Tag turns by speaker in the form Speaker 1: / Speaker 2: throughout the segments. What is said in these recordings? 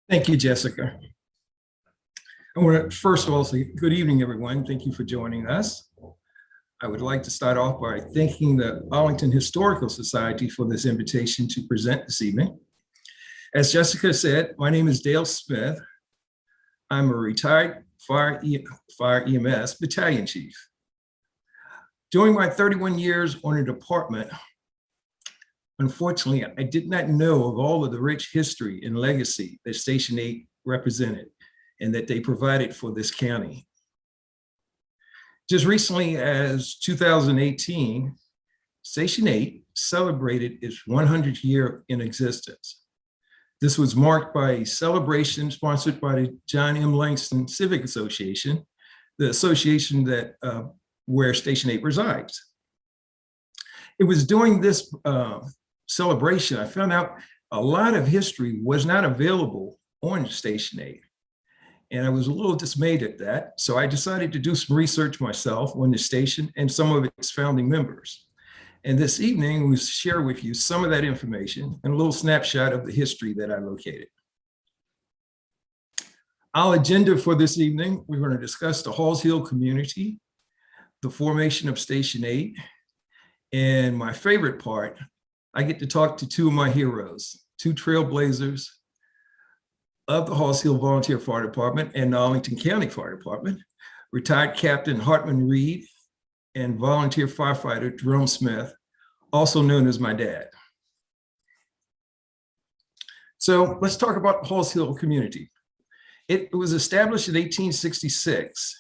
Speaker 1: Thank you, Jessica. I want to first of all say good evening, everyone. Thank you for joining us. I would like to start off by thanking the Arlington Historical Society for this invitation to present this evening. As Jessica said, my name is Dale Smith. I'm a retired Fire EMS Battalion Chief. During my 31 years on the department, unfortunately, I did not know of all of the rich history and legacy that Station 8 represented and that they provided for this county. Just recently as 2018, Station 8 celebrated its 100th year in existence. This was marked by a celebration sponsored by the John M. Langston Civic Association, the association that where Station 8 resides. It was during this celebration, I found out a lot of history was not available on Station 8. And I was a little dismayed at that. So I decided to do some research myself on the station and some of its founding members. And this evening, we'll share with you some of that information and a little snapshot of the history that I located. Our agenda for this evening, we're going to discuss the Halls Hill community, the formation of Station 8, and my favorite part, I get to talk to two of my heroes, two trailblazers of the Halls Hill Volunteer Fire Department and the Arlington County Fire Department, retired Captain Hartman Reed and volunteer firefighter Jerome Smith, also known as my dad. So let's talk about the Halls Hill community. It was established in 1866.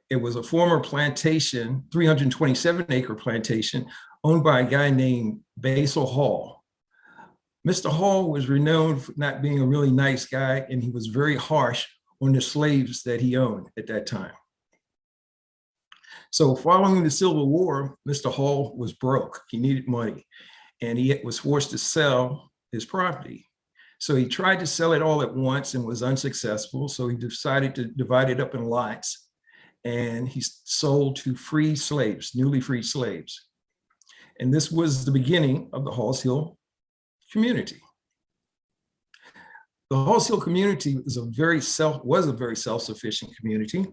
Speaker 1: It was a former plantation, 327-acre plantation, owned by a guy named Basil Hall. Mr. Hall was renowned for not being a really nice guy, and he was very harsh on the slaves that he owned at that time. So following the Civil War, Mr. Hall was broke. He needed money, and he was forced to sell his property. So he tried to sell it all at once and was unsuccessful. So he decided to divide it up in lots, and he sold to free slaves, newly freed slaves. And this was the beginning of the Halls Hill community. The Halls Hill community was a very self-sufficient community.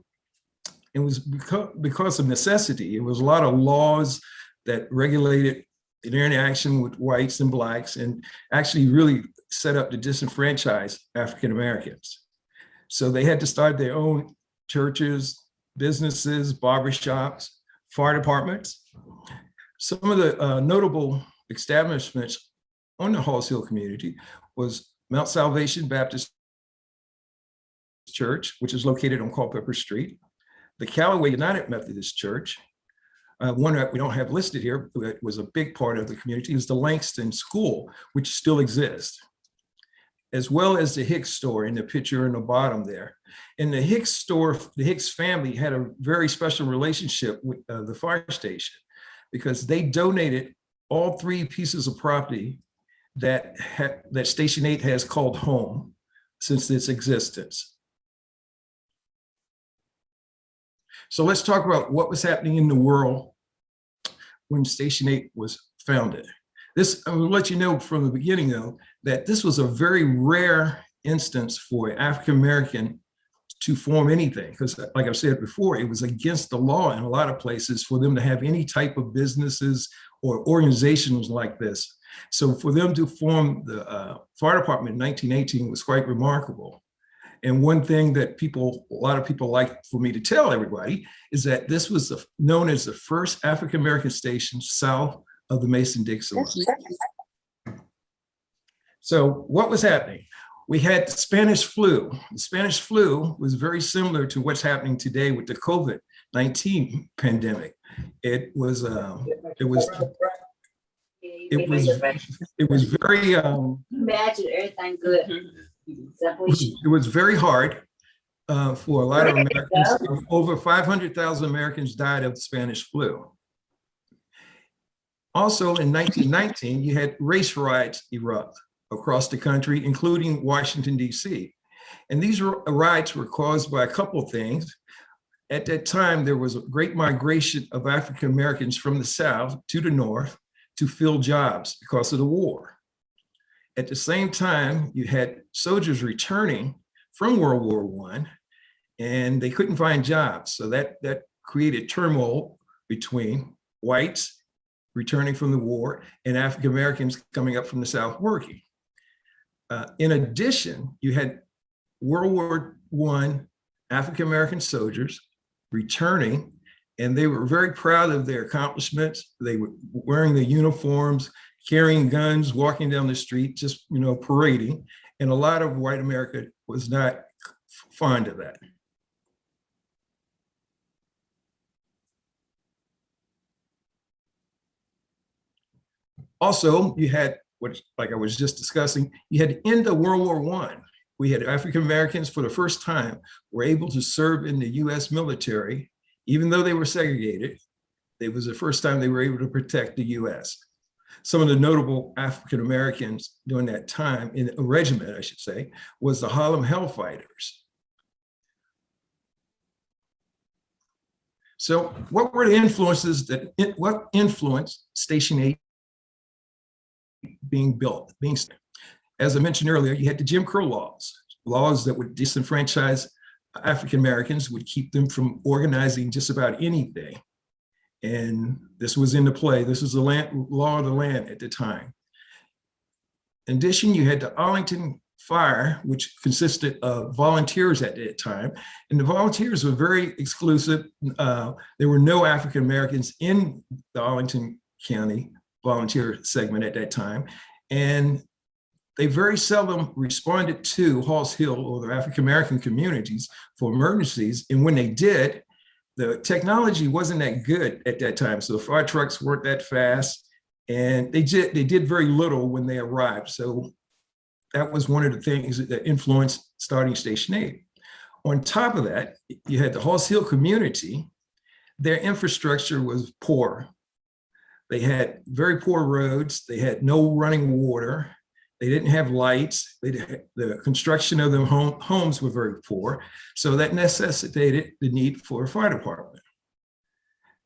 Speaker 1: It was because of necessity. It was a lot of laws that regulated their interaction with whites and blacks and actually really set up to disenfranchise African Americans. So they had to start their own churches, businesses, barbershops, fire departments. Some of the notable establishments on the Halls Hill community was Mount Salvation Baptist Church, which is located on Culpeper Street, the Callaway United Methodist Church, one that we don't have listed here, but was a big part of the community, is the Langston School, which still exists, as well as the Hicks store in the picture in the bottom there. In the Hicks store, the Hicks family had a very special relationship with the fire station because they donated all three pieces of property that Station 8 has called home since its existence. So let's talk about what was happening in the world when Station 8 was founded. I will let you know from the beginning, though, that this was a very rare instance for an African-American to form anything, because like I've said before, it was against the law in a lot of places for them to have any type of businesses or organizations like this. So for them to form the fire department in 1918 was quite remarkable. And one thing that a lot of people like for me to tell everybody is that this was known as the first African-American station south of the Mason-Dixon line. So what was happening? We had the Spanish flu. The Spanish flu was very similar to what's happening today with the COVID-19 pandemic. It was very
Speaker 2: imagine everything good.
Speaker 1: It was very hard for a lot of Americans. Over 500,000 Americans died of the Spanish flu. Also in 1919, you had race riots erupt across the country, including Washington, D.C. And these riots were caused by a couple of things. At that time, there was a great migration of African Americans from the South to the North to fill jobs because of the war. At the same time, you had soldiers returning from World War I, and they couldn't find jobs. So that created turmoil between whites returning from the war and African Americans coming up from the South working. In addition, you had World War I African American soldiers returning, and they were very proud of their accomplishments. They were wearing the uniforms, carrying guns, walking down the street, just, you know, parading. And a lot of white America was not fond of that. Also, you had, which, like I was just discussing, you had the end of World War I. We had African Americans for the first time were able to serve in the US military, even though they were segregated. It was the first time they were able to protect the US. Some of the notable African Americans during that time, in a regiment, I should say, was the Harlem Hellfighters. So what were the influences what influenced Station 8 being built? As I mentioned earlier, you had the Jim Crow laws that would disenfranchise African Americans, would keep them from organizing just about anything. And this was into play. This was the law of the land at the time. In addition, you had the Arlington Fire, which consisted of volunteers at that time. And the volunteers were very exclusive. There were no African Americans in the Arlington County volunteer segment at that time. And they very seldom responded to Halls Hill or the African American communities for emergencies. And when they did, the technology wasn't that good at that time. So the fire trucks weren't that fast, and they did very little when they arrived. So that was one of the things that influenced starting Station 8. On top of that, you had the Halls Hill community. Their infrastructure was poor. They had very poor roads. They had no running water. They didn't have lights. The construction of their homes were very poor. So that necessitated the need for a fire department.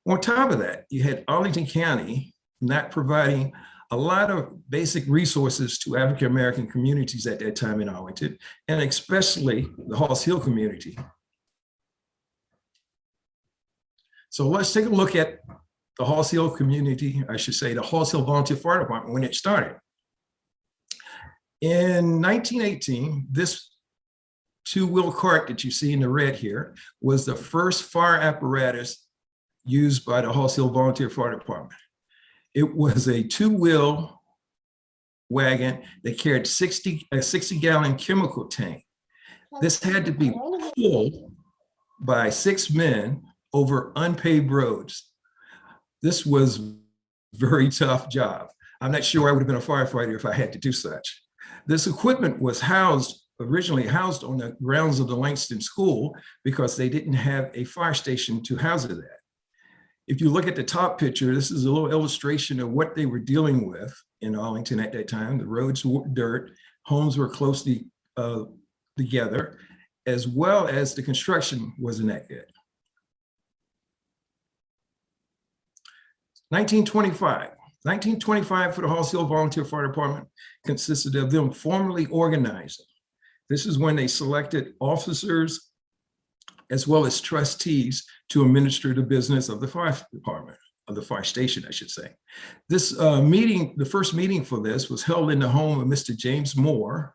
Speaker 1: On top of that, you had Arlington County not providing a lot of basic resources to African-American communities at that time in Arlington, and especially the Halls Hill community. So let's take a look at the Halls Hill community, I should say, the Halls Hill Volunteer Fire Department when it started. In 1918, this two-wheel cart that you see in the red here was the first fire apparatus used by the Halls Hill Volunteer Fire Department. It was a two-wheel wagon that carried a 60-gallon chemical tank. This had to be pulled by 6 men over unpaved roads. This was a very tough job. I'm not sure I would have been a firefighter if I had to do such. This equipment was originally housed on the grounds of the Langston School because they didn't have a fire station to house it at. If you look at the top picture, this is a little illustration of what they were dealing with in Arlington at that time. The roads were dirt, homes were closely together, as well as the construction wasn't that good. 1925 for the Halls Hill Volunteer Fire Department consisted of them formally organizing. This is when they selected officers as well as trustees to administer the business of the fire department, of the fire station, I should say. This meeting, the first meeting for this was held in the home of Mr. James Moore,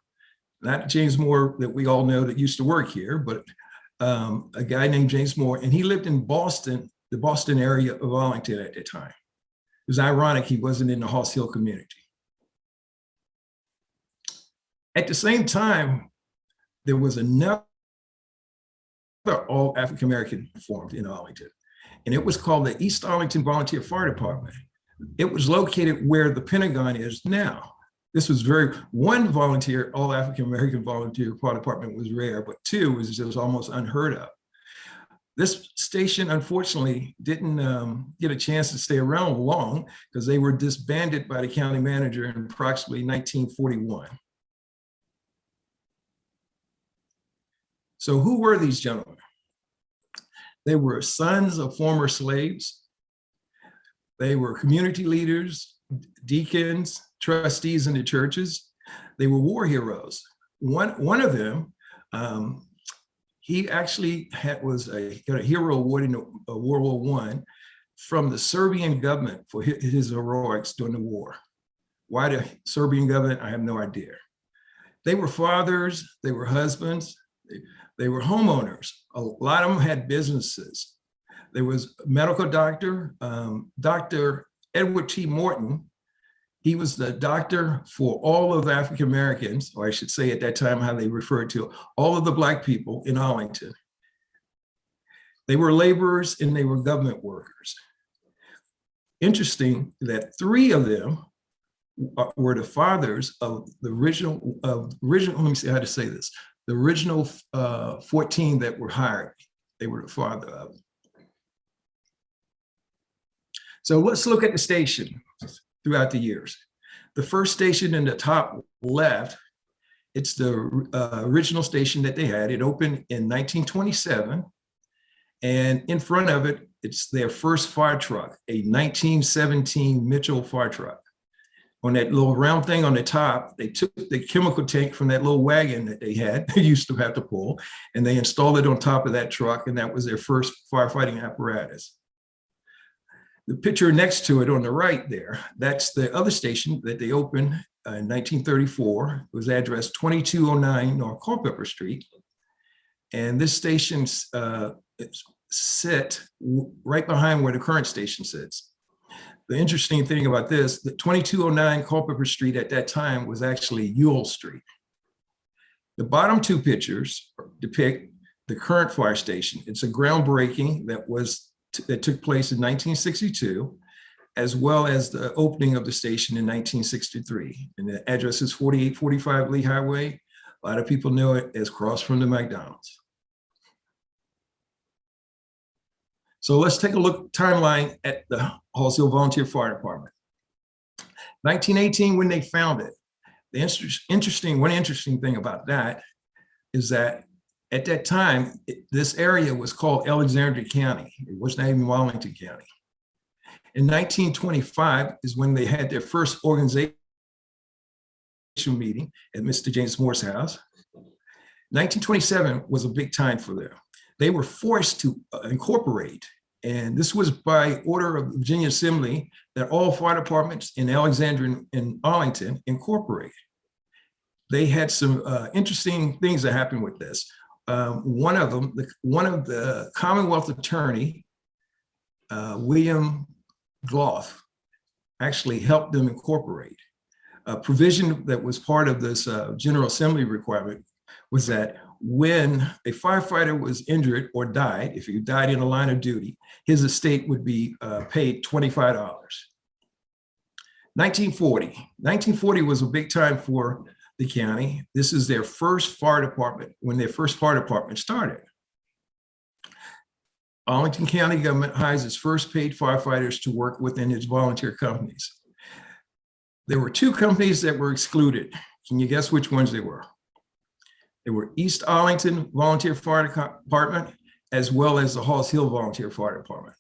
Speaker 1: not James Moore that we all know that used to work here, but a guy named James Moore, and he lived in Boston, the Boston area of Arlington at the time. It was ironic he wasn't in the Halls Hill community. At the same time, there was another all African American formed in Arlington, and it was called the East Arlington Volunteer Fire Department. It was located where the Pentagon is now. This was one volunteer, all African American volunteer fire department was rare, but two was just almost unheard of. This station, unfortunately, didn't get a chance to stay around long because they were disbanded by the county manager in approximately 1941. So who were these gentlemen? They were sons of former slaves. They were community leaders, deacons, trustees in the churches. They were war heroes. One of them, he actually got a hero award in World War I from the Serbian government for his heroics during the war. Why the Serbian government? I have no idea. They were fathers, they were husbands, they were homeowners. A lot of them had businesses. There was a medical doctor, Dr. Edward T. Morton. He was the doctor for all of the African Americans, or I should say at that time how they referred to all of the Black people in Arlington. They were laborers and they were government workers. Interesting that 3 of them were the fathers of the original, let me see how to say this, the original 14 that were hired. They were the father of. So let's look at the station throughout the years. The first station in the top left, it's the original station that they had. It opened in 1927. And in front of it, it's their first fire truck, a 1917 Mitchell fire truck. On that little round thing on the top, they took the chemical tank from that little wagon that they had, they used to have to pull, and they installed it on top of that truck, and that was their first firefighting apparatus. The picture next to it on the right there, that's the other station that they opened in 1934. It was addressed 2209 North Culpeper Street. And this station sits right behind where the current station sits. The interesting thing about this, the 2209 Culpeper Street at that time was actually Ewell Street. The bottom 2 pictures depict the current fire station. It's a groundbreaking that took place in 1962, as well as the opening of the station in 1963. And the address is 4845 Lee Highway. A lot of people know it as across from the McDonald's. So let's take a look timeline at the Halls Hill Volunteer Fire Department. 1918, when they founded, one interesting thing about that is that at that time, this area was called Alexandria County. It was not even Arlington County. In 1925 is when they had their first organizational meeting at Mr. James Moore's house. 1927 was a big time for them. They were forced to incorporate, and this was by order of the Virginia Assembly that all fire departments in Alexandria and Arlington incorporate. They had some interesting things that happened with this. One of the Commonwealth attorney, William Gloff, actually helped them incorporate. A provision that was part of this General Assembly requirement was that when a firefighter was injured or died, if he died in a line of duty, his estate would be paid $25. 1940 was a big time for the county. This is their first fire department, when their first fire department started. Arlington County government hires its first paid firefighters to work within its volunteer companies. There were 2 companies that were excluded. Can you guess which ones they were? They were East Arlington Volunteer Fire Department, as well as the Halls Hill Volunteer Fire Department.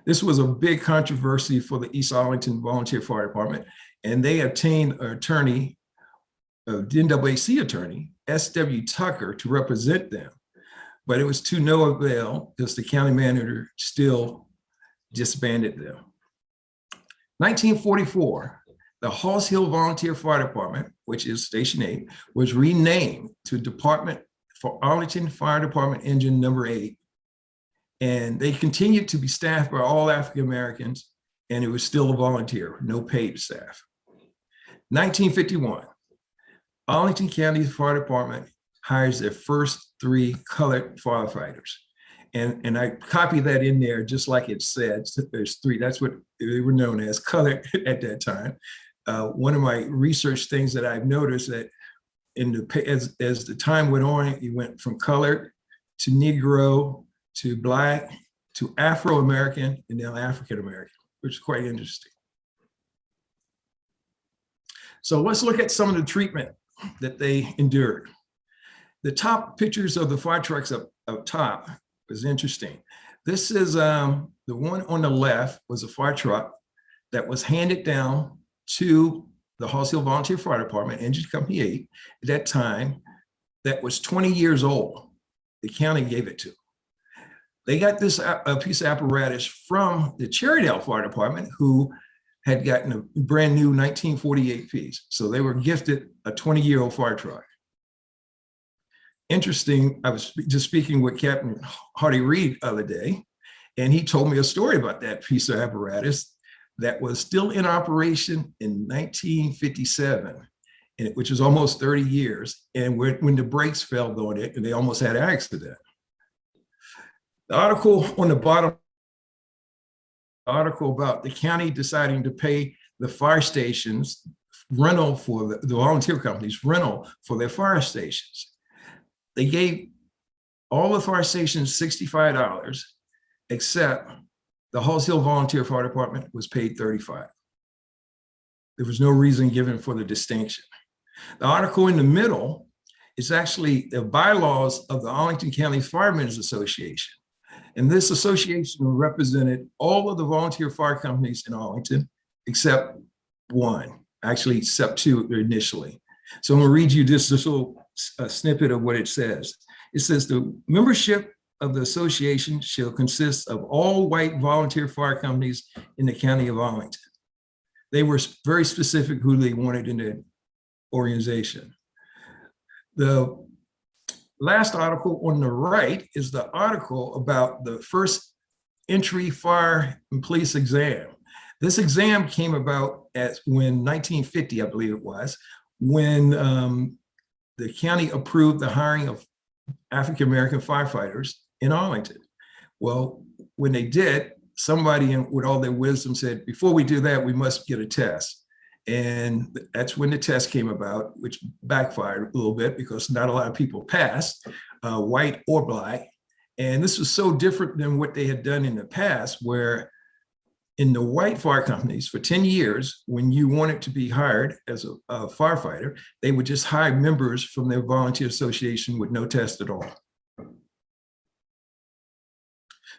Speaker 1: This was a big controversy for the East Arlington Volunteer Fire Department, and they obtained an attorney, NAAC attorney, S.W. Tucker, to represent them. But it was to no avail because the county manager still disbanded them. 1944, the Halls Hill Volunteer Fire Department, which is Station 8, was renamed to Department for Arlington Fire Department Engine Number 8. And they continued to be staffed by all African Americans, and it was still a volunteer, no paid staff. 1951, Arlington County Fire Department hires their first 3 colored firefighters. And I copied that in there just like it said. There's 3, that's what they were known as, colored at that time. One of my research things that I've noticed that as the time went on, it went from colored to Negro to Black to Afro-American and now African-American, which is quite interesting. So let's look at some of the treatment that they endured. The top pictures of the fire trucks up top is interesting. This is the one on the left was a fire truck that was handed down to the Halls Hill Volunteer Fire Department, Engine Company 8, at that time, that was 20 years old. The county gave it to. They got this piece of apparatus from the Cherrydale Fire Department, who had gotten a brand new 1948 piece. So they were gifted a 20-year-old fire truck. Interesting, I was just speaking with Captain Hartman Reed the other day, and he told me a story about that piece of apparatus that was still in operation in 1957, which is almost 30 years. And when the brakes failed on it, and they almost had an accident. The article on the bottom, article about the county deciding to pay the fire stations rental for the volunteer companies rental for their fire stations. They gave all the fire stations $65, except the Halls Hill Volunteer Fire Department was paid $35. There was no reason given for the distinction. The article in the middle is actually the bylaws of the Arlington County Firemen's Association. And this association represented all of the volunteer fire companies in Arlington, except one, actually except two initially. So I'm gonna read you this little snippet of what it says. It says the membership of the association shall consist of all white volunteer fire companies in the county of Arlington. They were very specific who they wanted in the organization. The last article on the right is the article about the first entry fire and police exam. This exam came about when 1950, I believe it was, when the county approved the hiring of African-American firefighters in Arlington. Well, when they did, somebody with all their wisdom said, before we do that, we must get a test. And that's when the test came about, which backfired a little bit because not a lot of people passed, white or black. And this was so different than what they had done in the past, where in the white fire companies for 10 years, when you wanted to be hired as a firefighter, they would just hire members from their volunteer association with no test at all.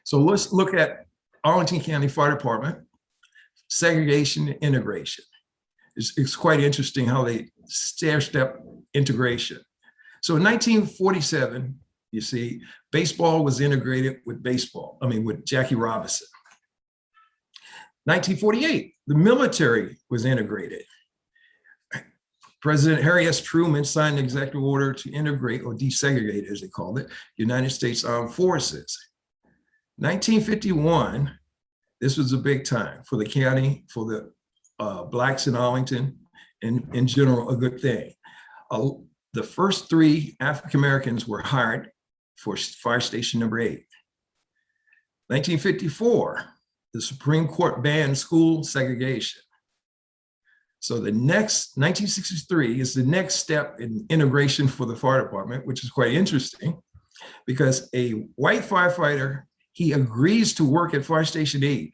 Speaker 1: So let's look at Arlington County Fire Department, segregation and integration. It's quite interesting how they stair-step integration. So in 1947, you see, baseball was integrated with with Jackie Robinson. 1948, the military was integrated. President Harry S. Truman signed an executive order to integrate, or desegregate as they called it, United States Armed Forces. 1951, this was a big time for the county, for the Blacks in Arlington, and in general, a good thing. The first 3 African Americans were hired for Fire Station number 8. 1954, the Supreme Court banned school segregation. So the next, 1963 is the next step in integration for the fire department, which is quite interesting because a white firefighter, he agrees to work at Fire Station 8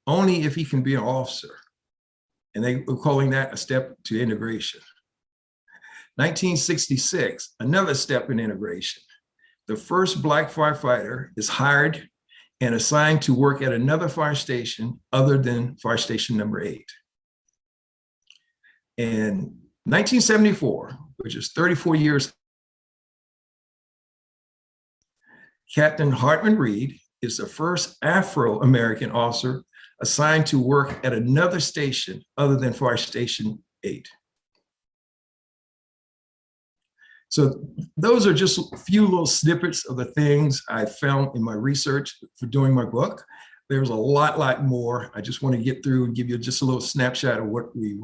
Speaker 1: only if he can be an officer. And they were calling that a step to integration. 1966, another step in integration. The first Black firefighter is hired and assigned to work at another fire station other than Fire Station number 8. In 1974, which is 34 years, Captain Hartman Reed is the first Afro-American officer assigned to work at another station other than Fire Station 8. So those are just a few little snippets of the things I found in my research for doing my book. There's a lot more. I just want to get through and give you just a little snapshot of what we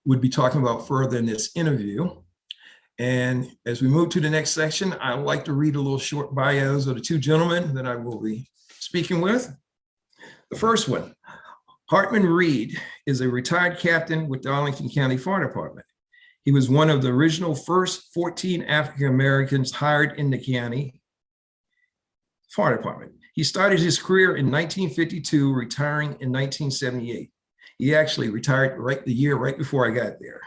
Speaker 1: would be talking about further in this interview. And as we move to the next section, I'd like to read a little short bios of the 2 gentlemen that I will be speaking with. The first one, Hartman Reed is a retired captain with the Arlington County Fire Department. He was one of the original first 14 African Americans hired in the county fire department. He started his career in 1952, retiring in 1978. He actually retired the year right before I got there.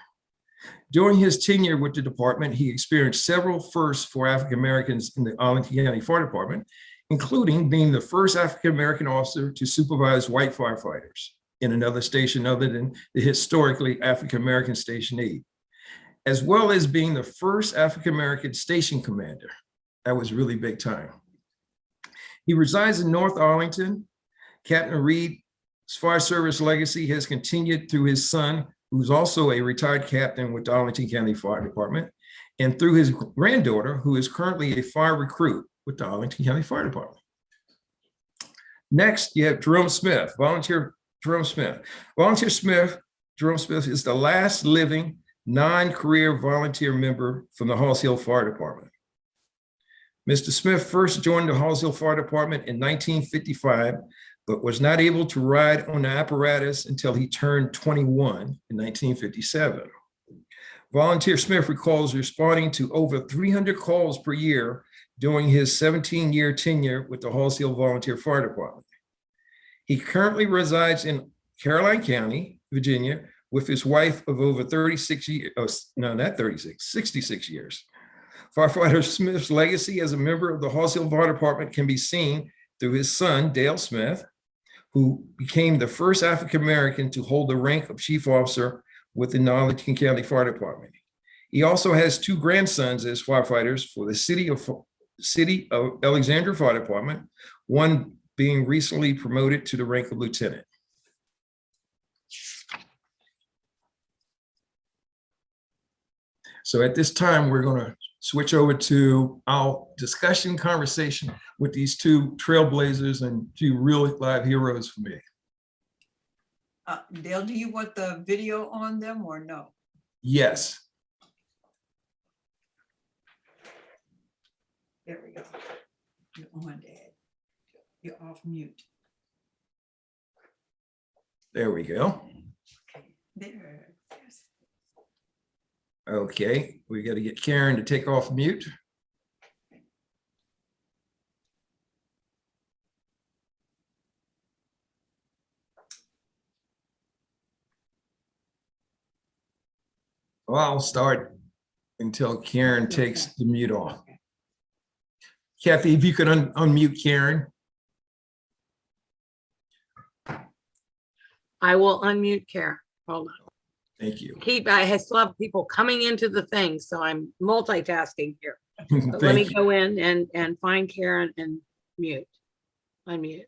Speaker 1: During his tenure with the department, he experienced several firsts for African Americans in the Arlington County Fire Department, including being the first African American officer to supervise white firefighters. in another station other than the historically African-American Station 8, as well as being the first African-American station commander. That was really big time. He resides in North Arlington. Captain Reed's fire service legacy has continued through his son, who's also a retired captain with the Arlington County Fire Department, and through his granddaughter, who is currently a fire recruit with the Arlington County Fire Department. Next, you have Jerome Smith, volunteer Jerome Smith. Jerome Smith is the last living non-career volunteer member from the Halls Hill Fire Department. Mr. Smith first joined the Halls Hill Fire Department in 1955, but was not able to ride on the apparatus until he turned 21 in 1957. Volunteer Smith recalls responding to over 300 calls per year during his 17-year tenure with the Halls Hill Volunteer Fire Department. He currently resides in Caroline County, Virginia, with his wife of over 36 years, no, not 36, 66 years. Firefighter Smith's legacy as a member of the Halls Hill Fire Department can be seen through his son, Dale Smith, who became the first African-American to hold the rank of chief officer within the Arlington County Fire Department. He also has two grandsons as firefighters for the City of Alexandria Fire Department, one being recently promoted to the rank of lieutenant. So at this time, we're going to switch over to our discussion conversation with these two trailblazers and two real live heroes for me.
Speaker 3: Dale, do you want the video on them or no?
Speaker 1: Yes.
Speaker 3: There we go. You're on, Dad. You're off mute.
Speaker 1: There we go.
Speaker 3: Okay, there.
Speaker 1: Okay, we got to get Karen to take off mute. Well, I'll start until Karen takes the mute off. Kathy, if you could unmute Karen.
Speaker 4: I will unmute Karen. Hold on.
Speaker 1: Thank you.
Speaker 4: I still have people coming into the thing, so I'm multitasking here. But let
Speaker 1: Thank
Speaker 4: me
Speaker 1: you.
Speaker 4: go in and find Karen and mute. Unmute.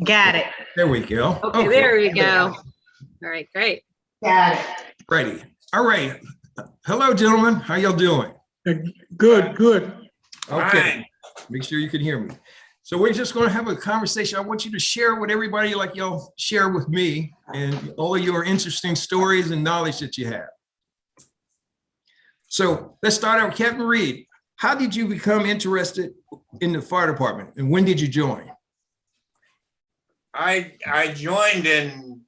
Speaker 2: Got it.
Speaker 1: There we go.
Speaker 4: Okay, there we go. All right, great.
Speaker 2: Got it.
Speaker 1: Ready. All right. Hello, gentlemen. How y'all doing?
Speaker 5: Good, good.
Speaker 1: Okay. Make sure you can hear me. So we're just going to have a conversation. I want you to share with everybody like y'all share with me and all of your interesting stories and knowledge that you have. So let's start out with Captain Reed. How did you become interested in the fire department and when did you join?
Speaker 6: I joined in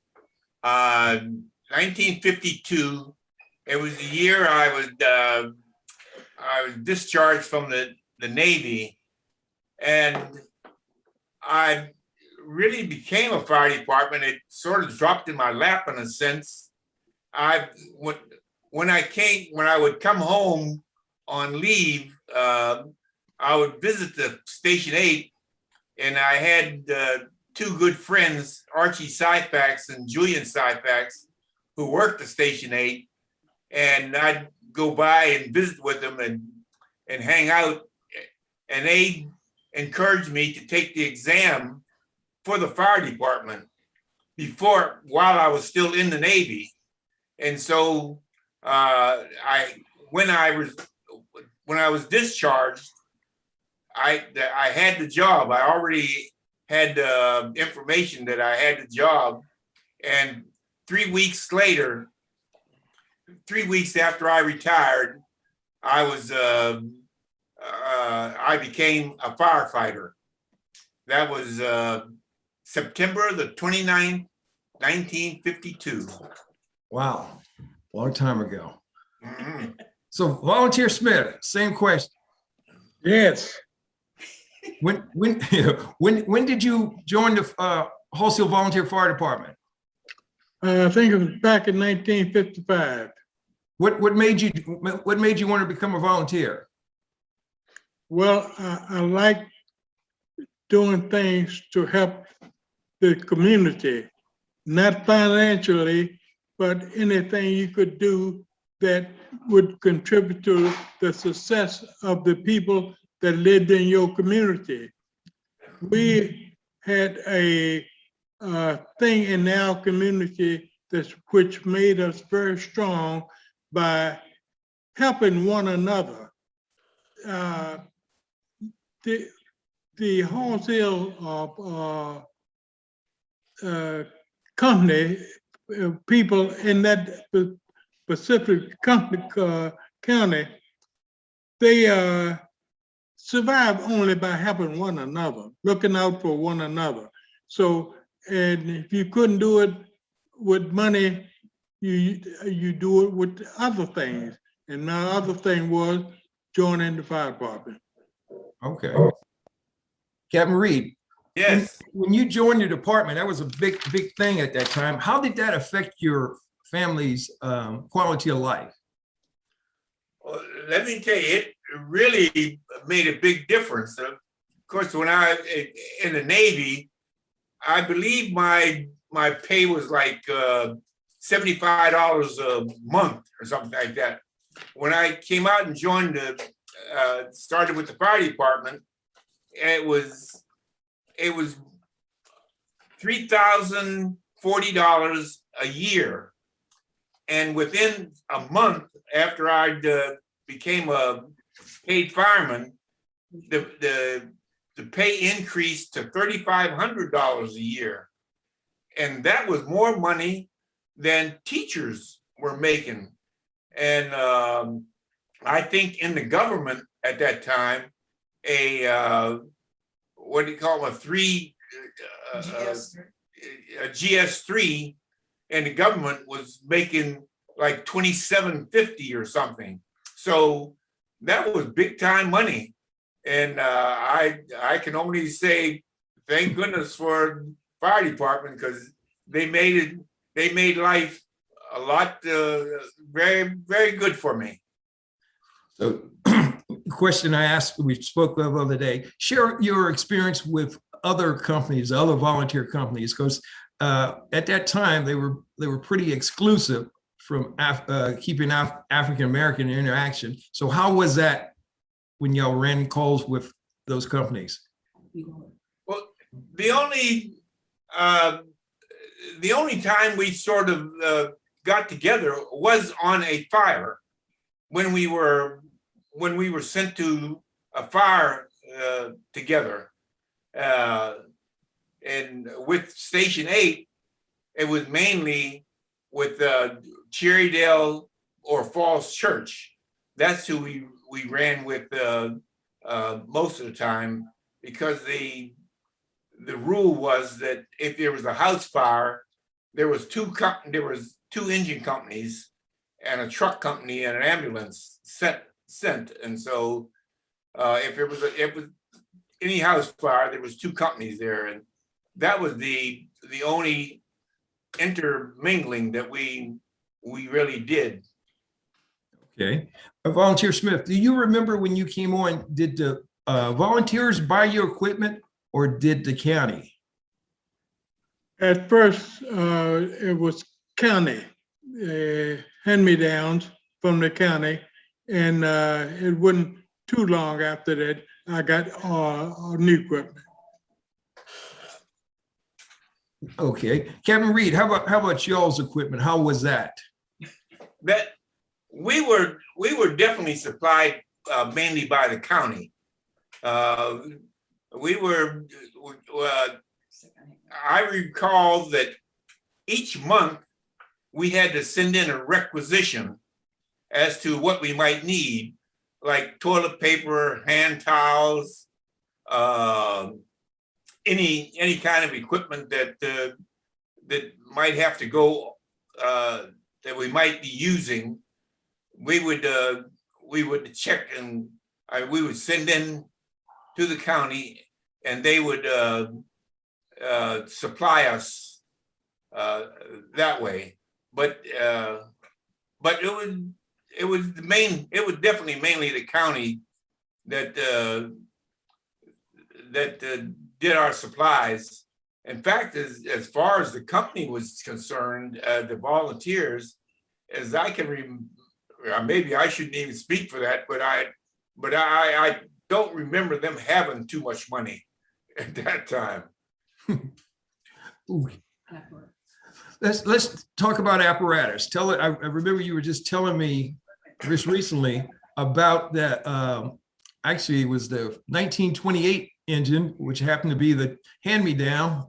Speaker 6: 1952. It was the year I was discharged from the Navy, and I really became a fire department. It sort of dropped in my lap in a sense. When I would come home on leave, I would visit the Station 8, and I had two good friends, Archie Syfax and Julian Syfax, who worked the Station 8, and I'd go by and visit with them and hang out, and they encouraged me to take the exam for the fire department while I was still in the Navy. And so when I was discharged, I had the job. I already had information that I had the job, and 3 weeks later, 3 weeks after I retired, I became a firefighter. That was September the 29th, 1952.
Speaker 1: Wow, long time ago.
Speaker 6: Mhm.
Speaker 1: So Volunteer Smith, same question.
Speaker 5: Yes.
Speaker 1: When did you join the Halls Hill Volunteer Fire Department?
Speaker 5: I think it was back in 1955.
Speaker 1: What made you want to become a volunteer?
Speaker 5: Well, I like doing things to help the community. not financially, but anything you could do that would contribute to the success of the people that lived in your community. We had a thing in our community which made us very strong by helping one another. The wholesale company, people in that specific county, they survive only by helping one another, looking out for one another. So, and if you couldn't do it with money, you do it with other things. And my other thing was joining the fire department.
Speaker 1: Okay. Captain Reed,
Speaker 6: Yes.
Speaker 1: when you joined your department, that was a big thing at that time. How did that affect your family's quality of life?
Speaker 6: Well, let me tell you, it really made a big difference. Of course, when I in the Navy, I believe my pay was like $75 a month or something like that. When I came out and joined started with the fire department, it was $3,040 a year. And within a month after I became a paid fireman, the pay increased to $3,500 a year. And that was more money than teachers were making. And I think in the government at that time, what do you call them, a GS3, and the government was making like $2,750 or something. So that was big time money. And I can only say, thank goodness for fire department, because they made life a lot, very, very good for me.
Speaker 1: So question I asked, we spoke of the other day, share your experience with other companies, other volunteer companies, because at that time they were pretty exclusive from keeping African-American interaction. So how was that when y'all ran calls with those companies?
Speaker 6: Well, the only time we sort of got together was on a fire, when we were sent to a fire together. And with Station 8, it was mainly with Cherrydale or Falls Church. That's who we ran with most of the time, because the rule was that if there was a house fire, there was two engine companies and a truck company and an ambulance sent. And so if it was any house fire, there was two companies there, and that was the only intermingling that we really did.
Speaker 1: Okay. Volunteer Smith, do you remember when you came on, did the volunteers buy your equipment or did the county?
Speaker 5: At first, it was county, hand-me-downs from the county, and it wasn't too long after that I got new equipment.
Speaker 1: Okay. Captain Reed, how about y'all's equipment? How was that?
Speaker 6: That we were definitely supplied mainly by the county. I recall that each month we had to send in a requisition as to what we might need, like toilet paper, hand towels, any kind of equipment that might have to go, that we might be using. We would check, and we would send in to the county, and they would supply us that way. But it was definitely mainly the county that did our supplies. In fact, as far as the company was concerned, the volunteers, as I can remember, maybe I shouldn't even speak for that, but I don't remember them having too much money at that time.
Speaker 1: Ooh. Let's talk about apparatus. Tell it. I remember you were just telling me just recently about that. Actually, it was the 1928 engine, which happened to be the hand-me-down.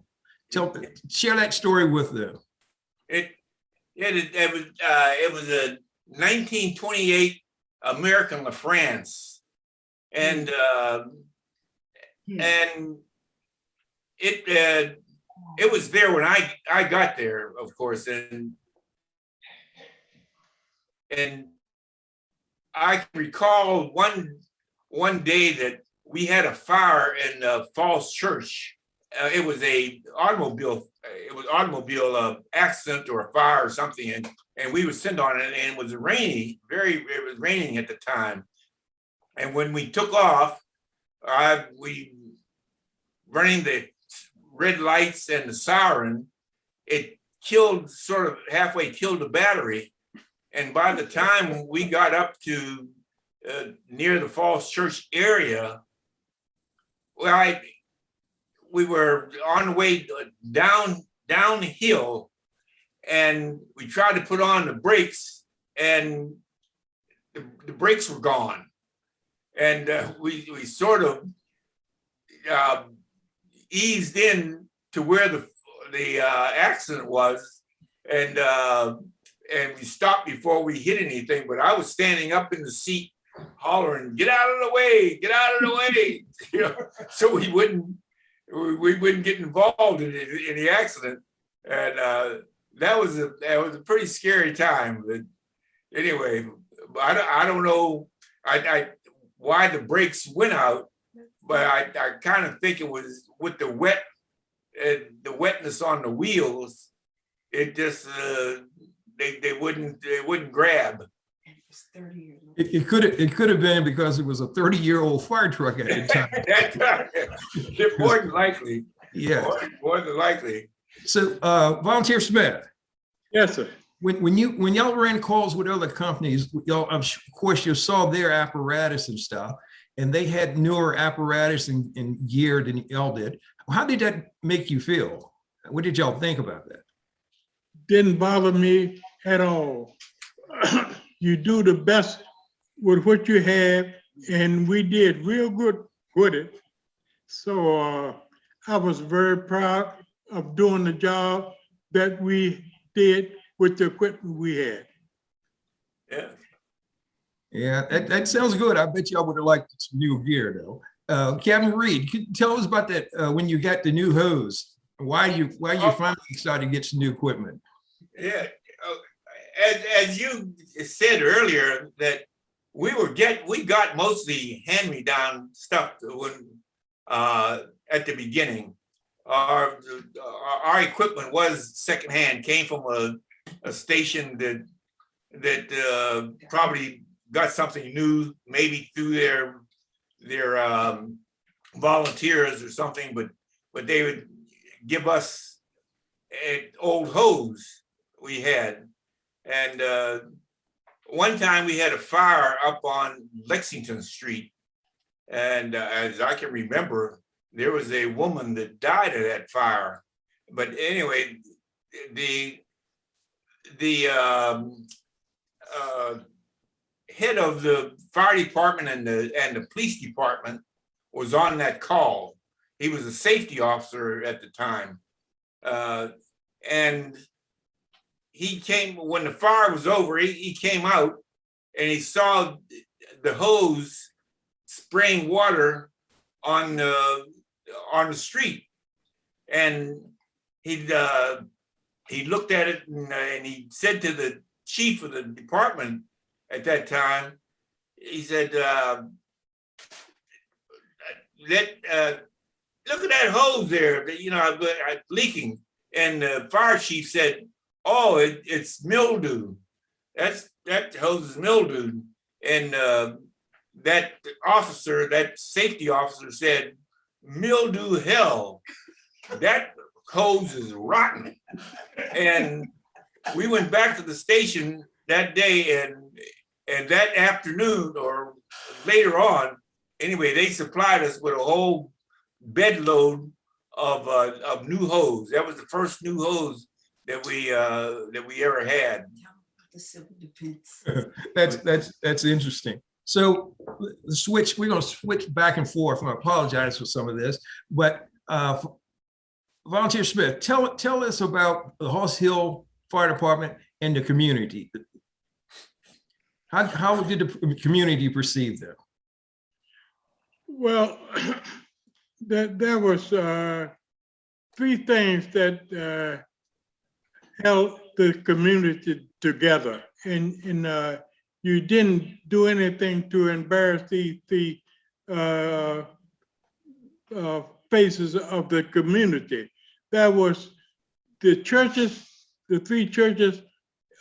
Speaker 1: Share that story with them.
Speaker 6: It was a 1928 American LaFrance, and it was there when I got there, of course, and I can recall one day that we had a fire in Falls Church. It was a automobile accident or a fire or something, and we were sent on it, and it was rainy, it was raining at the time. And when we took off, we running the red lights and the siren, it sort of halfway killed the battery. And by the time we got up to near the Falls Church area, well, we were on the way downhill, and we tried to put on the brakes, and the brakes were gone. And we sort of eased in to where the accident was, and we stopped before we hit anything. But I was standing up in the seat hollering, "Get out of the way, get out of the way," you know, so we wouldn't get involved in the accident. And that was a pretty scary time. But anyway, I don't know why the brakes went out, but I kind of think it was with the wetness on the wheels. It just they wouldn't grab.
Speaker 1: It could have been because it was a 30-year-old fire truck at the time.
Speaker 6: More than likely.
Speaker 1: Yeah.
Speaker 6: More than likely.
Speaker 1: So, Volunteer Smith.
Speaker 5: Yes, sir.
Speaker 1: When y'all ran calls with other companies, y'all, of course, you saw their apparatus and stuff, and they had newer apparatus and gear than y'all did. How did that make you feel? What did y'all think about that?
Speaker 5: Didn't bother me at all. You do the best with what you have, and we did real good with it. So I was very proud of doing the job that we did with the equipment we had.
Speaker 6: Yeah.
Speaker 1: Yeah, that sounds good. I bet y'all would have liked some new gear though. Captain Reed, could you tell us about that when you got the new hose? Why you finally decided to get some new equipment?
Speaker 6: Yeah. As you said earlier, that we got mostly hand-me-down stuff when at the beginning. Our equipment was secondhand, came from a station that probably got something new, maybe through their volunteers or something, but they would give us an old hose we had. And one time we had a fire up on Lexington Street, and as I can remember, there was a woman that died of that fire. But anyway, the head of the fire department and the police department was on that call. He was a safety officer at the time, and he came when the fire was over. He came out and he saw the hose spraying water on the street, and he looked at it and he said to the chief of the department at that time, he said, look at that hose there, leaking. And the fire chief said, "Oh, it's mildew. That hose is mildewed." And that safety officer said, "Mildew hell. That hose is rotten. And we went back to the station that day, and that afternoon or later on, anyway, they supplied us with a whole bed load of new hose. That was the first new hose that we ever had.
Speaker 3: The civil defense.
Speaker 1: That's interesting. So we're going to switch back and forth. I apologize for some of this, but Volunteer Smith, tell us about the Halls Hill Fire Department and the community. How did the community perceive them?
Speaker 5: Well, there was three things that held the community together, and you didn't do anything to embarrass the faces of the community. That was the churches, the three churches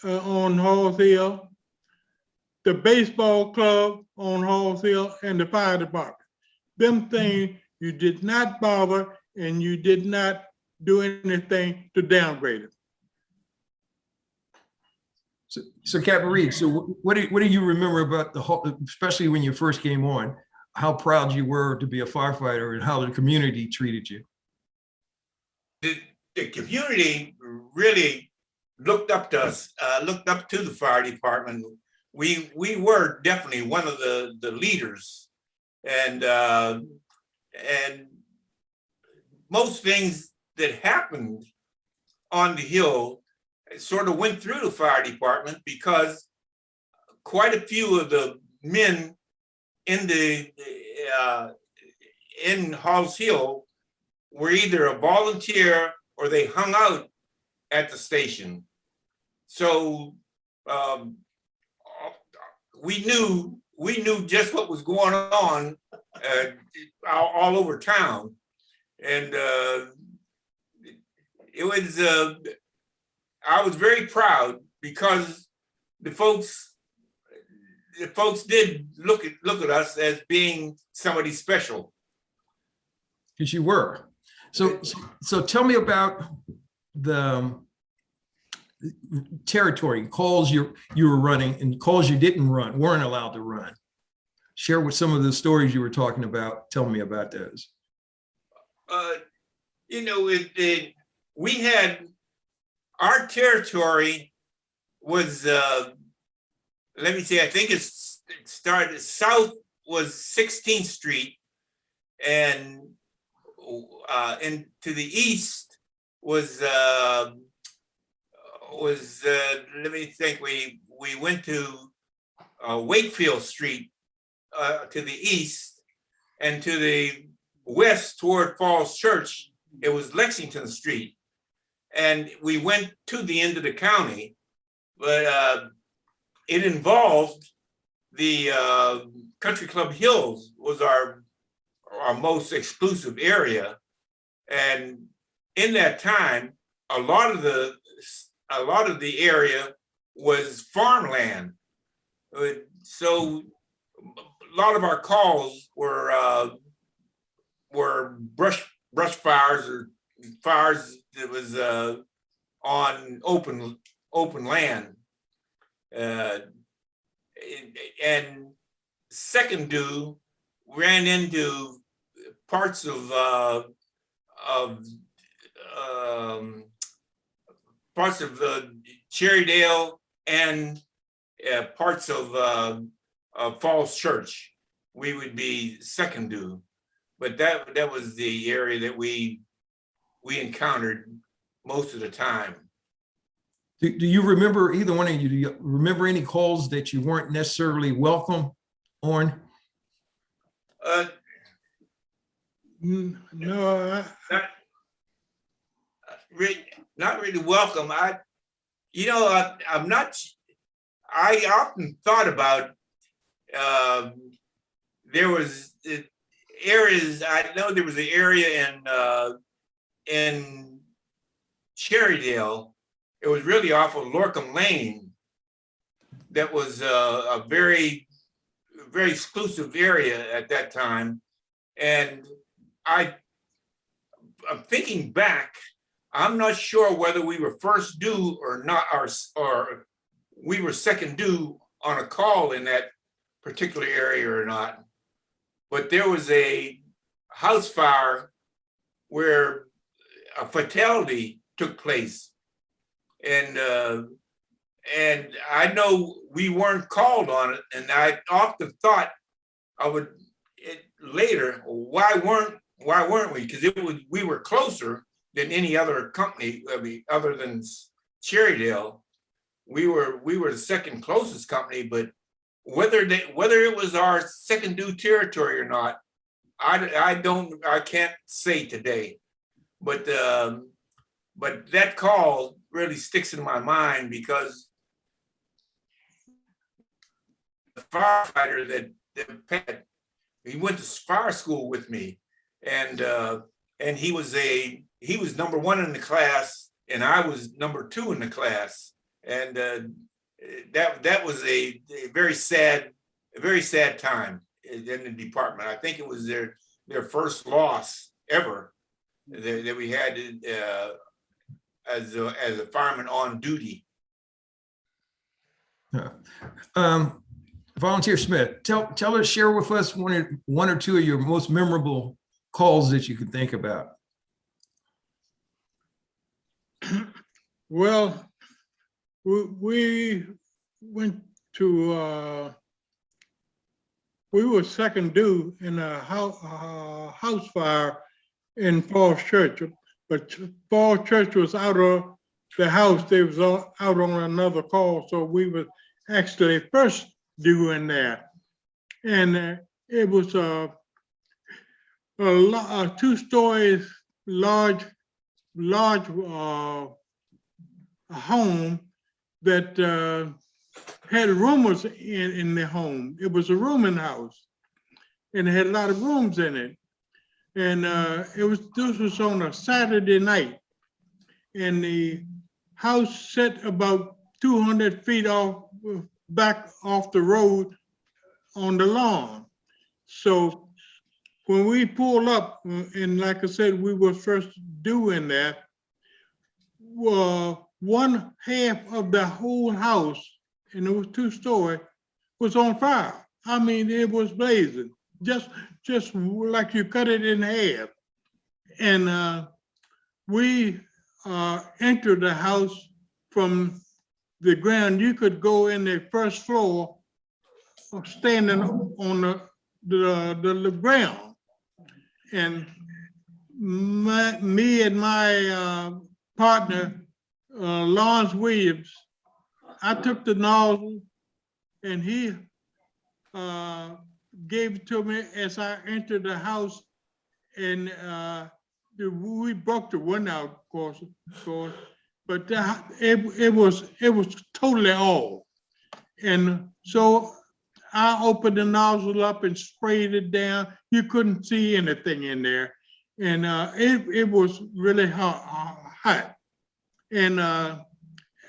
Speaker 5: on Halls Hill, the baseball club on Halls Hill, and the fire department. Them things you did not bother, and you did not do anything to downgrade it.
Speaker 1: So Captain Reed, so what do you remember about the whole, especially when you first came on, how proud you were to be a firefighter and how the community treated you?
Speaker 6: The community really looked up to us, looked up to the fire department. We were definitely one of the leaders, and most things that happened on the Hill sort of went through the fire department, because quite a few of the men in Halls Hill were either a volunteer or they hung out at the station. So we knew just what was going on all over town, and it was. I was very proud because the folks did look at us as being somebody special.
Speaker 1: Because you were. So tell me about the territory, calls you were running and calls you weren't allowed to run. Share with some of the stories you were talking about. Tell me about those. We had, our territory was, let me see, I think it started, south was 16th Street, and to the east was let me think, we went to Wakefield Street to the east, and to the west toward Falls Church, it was Lexington Street. And we went to the end of the county, but it involved the Country Club Hills was our most exclusive area. And in that time, a lot of the area was farmland. So a lot of our calls were brush fires or fires that was on open land. And second due ran into parts of Cherrydale and parts of Falls Church. We would be second due, but that was the area that we encountered most of the time. Do you remember, either one of you, do you remember any calls that you weren't necessarily welcome on?
Speaker 5: No,
Speaker 6: not really welcome. I often thought about, there was areas, I know there was an area in Cherrydale. It was really off of Lorcom Lane. That was a very, very exclusive area at that time. And I'm thinking back, I'm not sure whether we were first due or not, or we were second due on a call in that particular area or not. But there was a house fire where a fatality took place. And I know we weren't called on it, and I often thought later, why weren't we? Because we were closer than any other company. I mean, other than Cherrydale, we were the second closest company. But whether it was our second due territory or not, I can't say today. But that call really sticks in my mind because the firefighter that Pat, he went to fire school with me, and he was number one in the class, and I was number two in the class, and that was a very sad time in the department. I think it was their first loss ever that we had as a fireman on duty.
Speaker 1: Volunteer Smith, tell us, share with us one or two of your most memorable calls that you can think about.
Speaker 5: Well, we went to, we were second due in a house fire in Falls Church, but Falls Church was out of the house. They was out on another call, so we were actually first due in there. And it was a two-story large home that had rooms in the home. It was a rooming house, and it had a lot of rooms in it. And this was on a Saturday night, and the house set about 200 feet back off the road on the lawn. So when we pulled up, and like I said, we were first due in that, one half of the whole house, and it was two-story, was on fire. I mean, it was blazing, just like you cut it in half. And we entered the house from the ground. You could go in the first floor, standing on the ground. And me and my partner, Lawrence Williams, I took the nozzle, and he gave it to me as I entered the house, and we broke the window, of course, but it was totally off. And so I opened the nozzle up and sprayed it down. You couldn't see anything in there, and it was really hot. And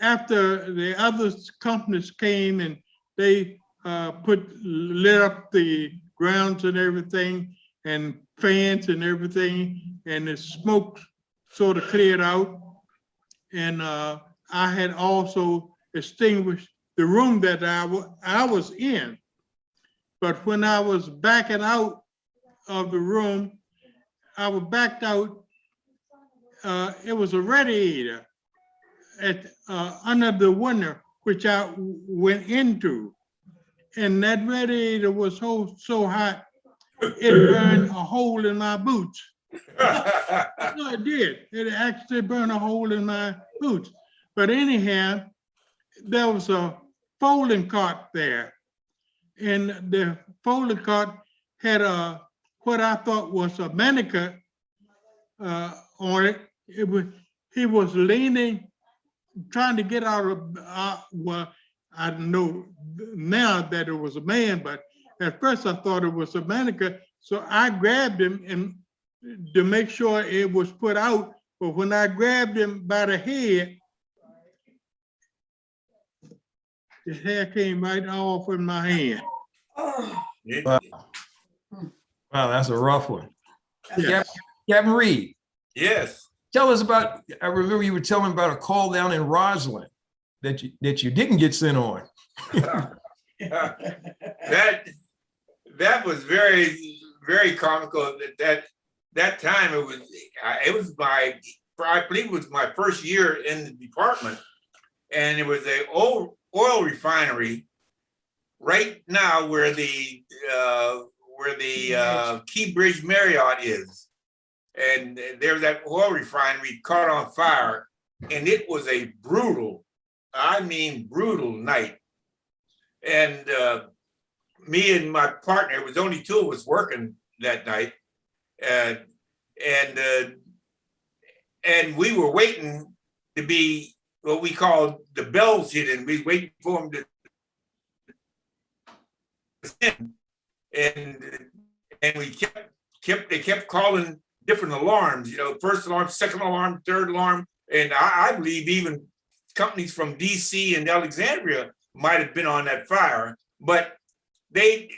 Speaker 5: after the other companies came and they lit up the grounds and everything, and fans and everything, and the smoke sort of cleared out. And I had also extinguished the room that I was in. But when I was backing out of the room, I was backed out. It was a radiator under the window, which I went into. And that radiator was so hot, it burned a hole in my boots. No, it did. It actually burned a hole in my boots. But anyhow, there was a folding cart there. And the folding cart had what I thought was a mannequin on it. He was leaning, trying to get out of, well, I know now that it was a man, but at first I thought it was a mannequin. So I grabbed him and to make sure it was put out. But when I grabbed him by the head, his hair came right off in my hand.
Speaker 1: Wow, wow, that's a rough one.
Speaker 5: Yeah.
Speaker 1: Captain Reed.
Speaker 6: Yes.
Speaker 1: tell us about, I remember you were telling about a call down in Roslyn that you didn't get sent on.
Speaker 6: That was very comical. That time it was I believe it was my first year in the department, and it was a oil refinery right now where the Key Bridge Marriott is, and there's that oil refinery caught on fire, and it was a brutal, I mean brutal night. And me and my partner, it was only two of us working that night, and we were waiting to be what we called the bells hit, and we were waiting for them to send. And we they kept calling different alarms, first alarm, second alarm, third alarm, and I believe even companies from DC and Alexandria might have been on that fire, but they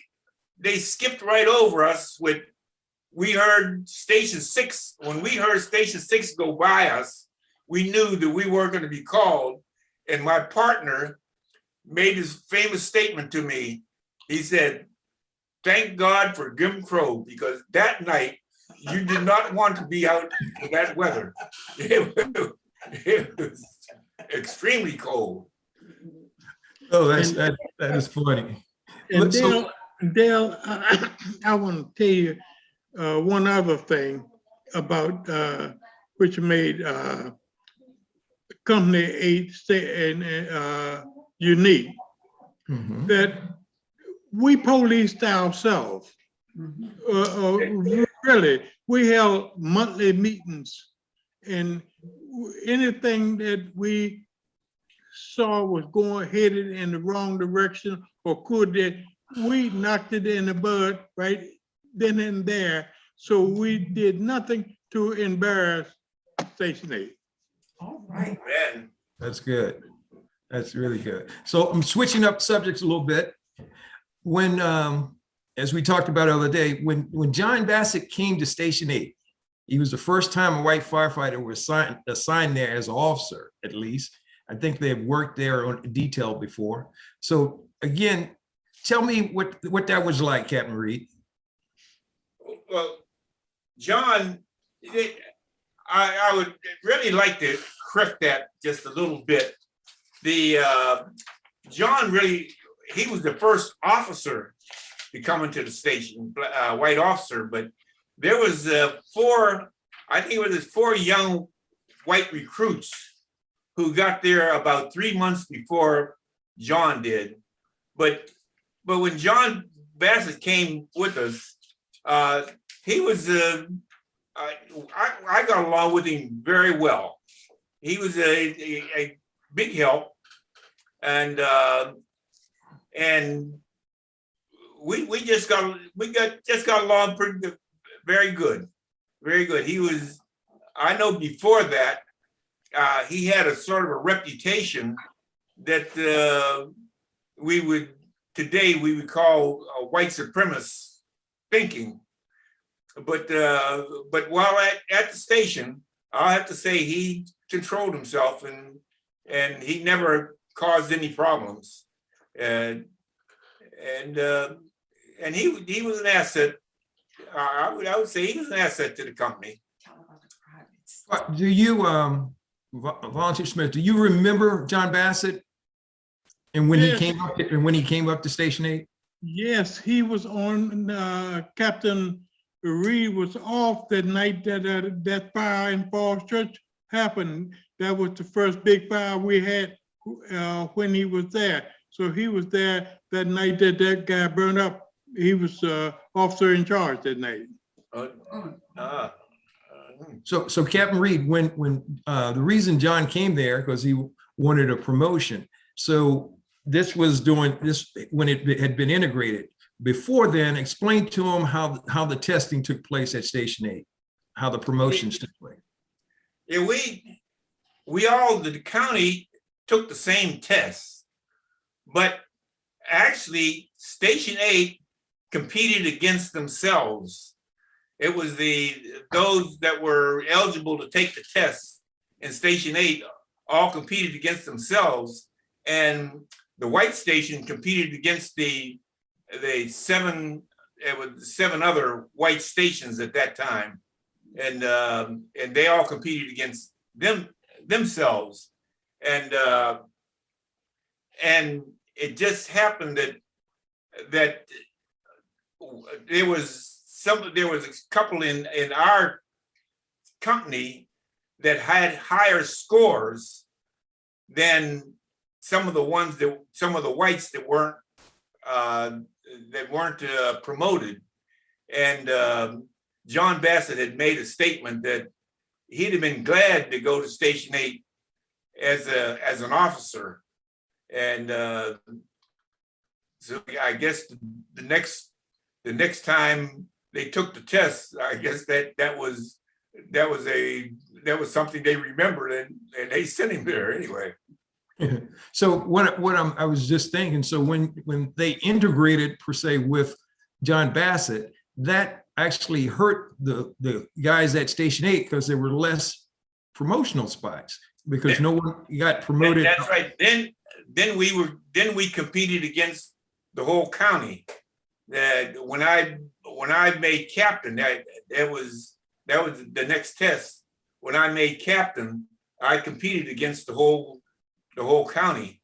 Speaker 6: skipped right over us we heard Station 6. When we heard Station 6 go by us, we knew that we weren't going to be called. And my partner made his famous statement to me. He said, "Thank God for Jim Crow, because that night you did not want to be out in that weather." It was extremely cold.
Speaker 1: Oh, that is funny.
Speaker 5: And
Speaker 1: So-
Speaker 5: Dale, I want to tell you one other thing about which made Company 8 unique,
Speaker 1: Mhm.
Speaker 5: that we policed ourselves. Really, we held monthly meetings, and anything that we saw was headed in the wrong direction or we knocked it in the bud right then and there. So we did nothing to embarrass Station 8.
Speaker 3: All right.
Speaker 6: Man,
Speaker 1: That's good. That's really good. So I'm switching up subjects a little bit. When, as we talked about the other day, when John Bassett came to Station 8, he was the first time a white firefighter was assigned there as an officer, at least. I think they had worked there on detail before. So again, tell me what that was like, Captain Reed.
Speaker 6: well, John, I would really like to correct that just a little bit. John really, he was the first officer to come into the station, white officer, but there was four young white recruits who got there about 3 months before John did. But when John Bassett came with us, he was, I got along with him very well. He was a big help, and we just got along pretty good, very good. He was, I know before that, he had a sort of a reputation that today we would call white supremacist thinking. But while at the station, I'll have to say he controlled himself, and he never caused any problems. And he was an asset. I would say he was an asset to the company.
Speaker 3: Tell about the privates.
Speaker 1: Do you, Volunteer Smith, do you remember John Bassett? And when
Speaker 5: Yes.
Speaker 1: he came up to Station 8?
Speaker 5: Yes, he was on, Captain Reed was off that night that fire in Falls Church happened. That was the first big fire we had when he was there. So he was there that night that guy burned up. He was officer in charge that night.
Speaker 1: So Captain Reed, when the reason John came there, because he wanted a promotion. So this was doing this when it had been integrated. Before then, explain to him how the testing took place at Station 8, how the promotions took place.
Speaker 6: Yeah, we all, the county took the same tests, but actually Station 8 competed against themselves. It was those that were eligible to take the test in Station 8 all competed against themselves, and the white station competed against the seven other white stations at that time, and they all competed against themselves, and it just happened that there was a couple in our company that had higher scores than some of the whites that weren't promoted. And John Bassett had made a statement that he'd have been glad to go to Station 8 as an officer. And so I guess the next time they took the test, I guess that was something they remembered, and they sent him there anyway.
Speaker 1: So I was just thinking, so when they integrated per se with John Bassett, that actually hurt the guys at Station 8 because there were less promotional spots because no one got promoted.
Speaker 6: That's right. Then we competed against the whole county. When I made captain, that was the next test. When I made captain, I competed against the whole county,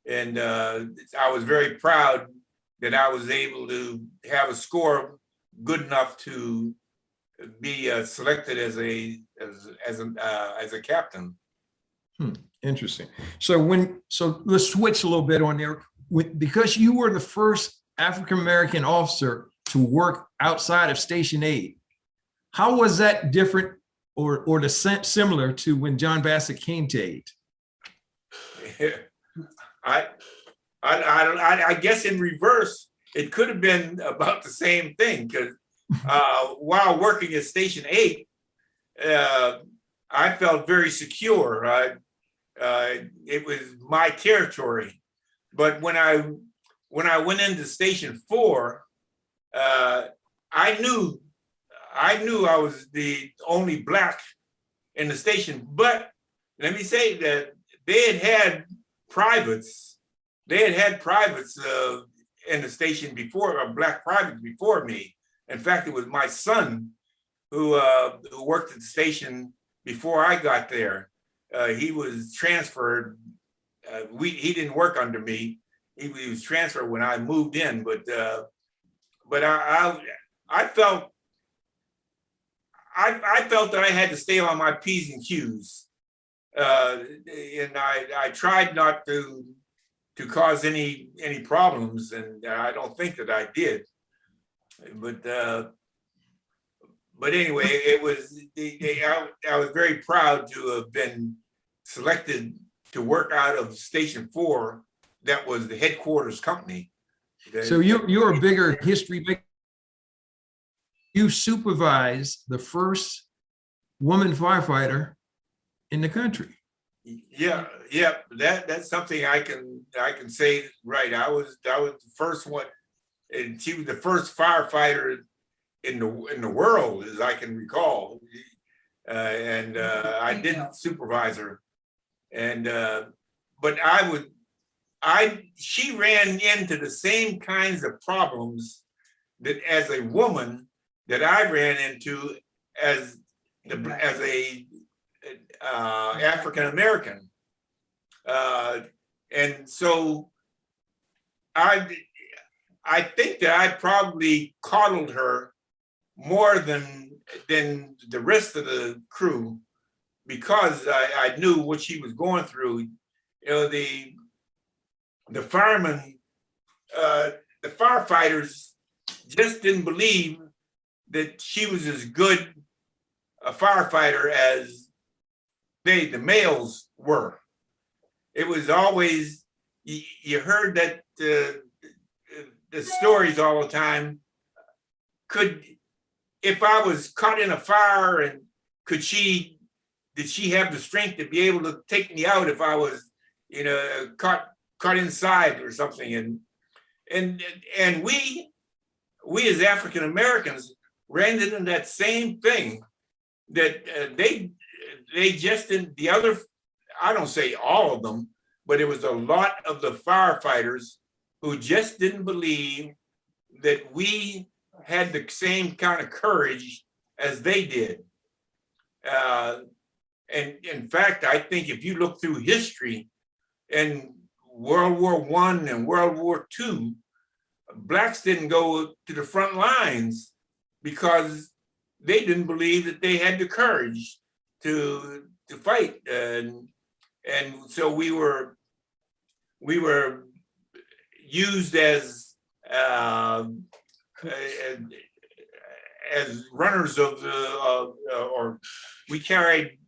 Speaker 6: and I was very proud that I was able to have a score good enough to be selected as a captain.
Speaker 1: Interesting. So let's switch a little bit on there. Because you were the first African-American officer to work outside of Station 8, how was that different or similar to when John Bassett came to 8?
Speaker 6: I guess in reverse, it could have been about the same thing, because while working at Station 8, I felt very secure. It was my territory. But when I went into Station 4, I knew I was the only Black in the station. But let me say that they had privates. They had privates in the station before, Black privates before me. In fact, it was my son who worked at the station before I got there. He was transferred. He didn't work under me. He was transferred when I moved in, but I felt that I had to stay on my P's and Q's, and I tried not to cause any problems, and I don't think that I did. But anyway, it was I was very proud to have been selected to work out of Station 4. That was the headquarters company.
Speaker 1: So you're a bigger history maker. You supervised the first woman firefighter in the country.
Speaker 6: Yeah. That's something I can say. Right, I was the first one, and she was the first firefighter in the world, as I can recall. And I did supervise her, and but she ran into the same kinds of problems that as a woman that I ran into as a African American, and so I think that I probably coddled her more than the rest of the crew, because I knew what she was going through. You know, the firemen, the firefighters just didn't believe that she was as good a firefighter as the males were. It was always, you heard that the stories all the time. If I was caught in a fire, and did she have the strength to be able to take me out if I was, caught inside or something? And we as African Americans, ran into that same thing, that they just didn't, the other, I don't say all of them, but it was a lot of the firefighters who just didn't believe that we had the same kind of courage as they did. And in fact, I think if you look through history, in World War I and World War II, Blacks didn't go to the front lines because they didn't believe that they had the courage to fight. And so we were used as runners of the, or we carried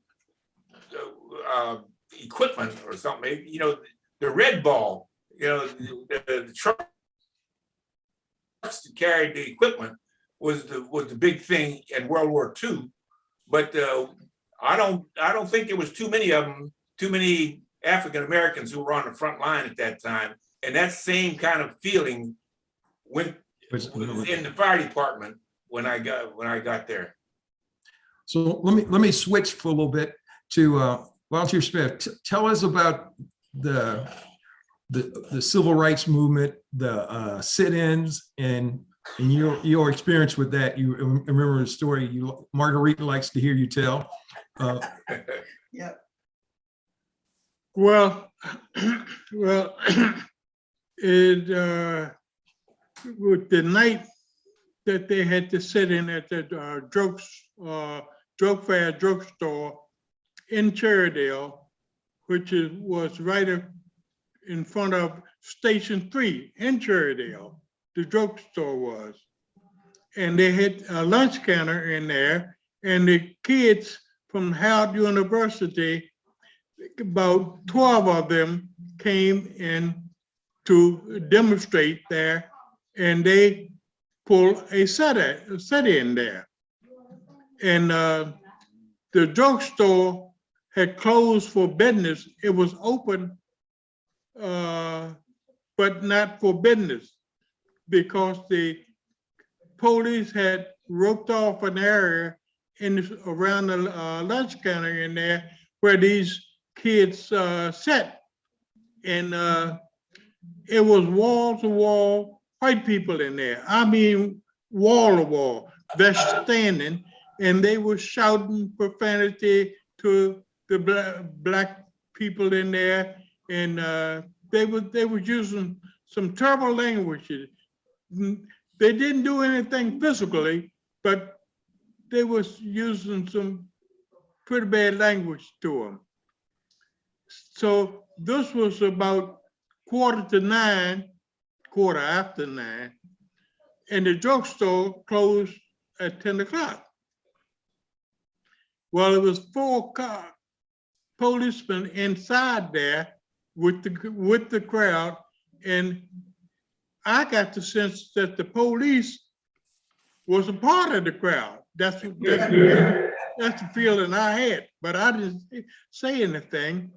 Speaker 6: equipment or something, you know, the red ball, you know, the trucks to carry the equipment was the big thing in World War II. But I don't think there was too many of them, too many African Americans who were on the front line at that time. And that same kind of feeling was in the fire department when I got there.
Speaker 1: So let me switch for a little bit to Volunteer Smith. Tell us about the civil rights movement, the sit-ins, and your experience with that. You remember the story Marguerite likes to hear you tell.
Speaker 3: Yep.
Speaker 5: Well, it with the night that they had to sit in at the drug fair drugstore in Cherrydale, which was right in front of Station 3 in Cherrydale, the drugstore was. And they had a lunch counter in there, and the kids from Howard University, about 12 of them came in to demonstrate there, and they pulled a set-in there. And the drugstore had closed for business. It was open, but not for business, because the police had roped off an area around the lunch counter in there where these kids sat. And it was wall to wall white people in there. I mean, wall to wall. They're standing and they were shouting profanity to the black people in there, and they were using some terrible languages. They didn't do anything physically, but they was using some pretty bad language to them. So this was about 9:15, and the drugstore closed at 10 o'clock. Well, it was 4 policemen inside there with the crowd, and I got the sense that the police was a part of the crowd. That's the feeling I had, but I didn't say anything.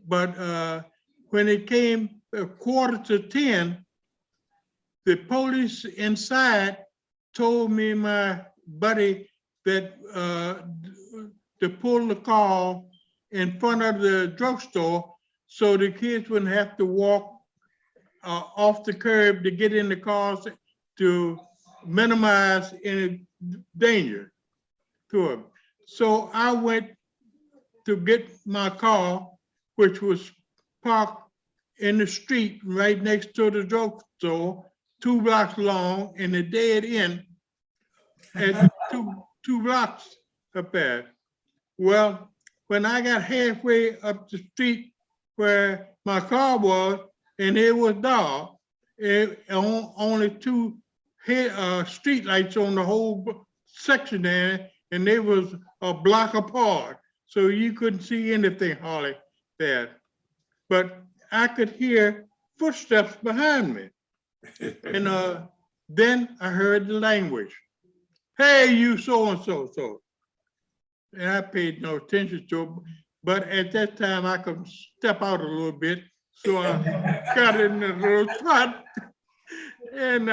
Speaker 5: But when it came 9:45, the police inside told me, my buddy, that to pull the car in front of the drugstore so the kids wouldn't have to walk off the curb to get in the cars, to minimize any danger to them. So I went to get my car, which was parked in the street right next to the drugstore, 2 blocks long, and a dead end at two blocks up there. Well, when I got halfway up the street where my car was, and it was dark, only 2 street lights on the whole section there, and they was a block apart, so you couldn't see anything hardly there. But I could hear footsteps behind me, and then I heard the language. Hey, you so-and-so. And I paid no attention to it, but at that time I could step out a little bit, so I got in a little spot. And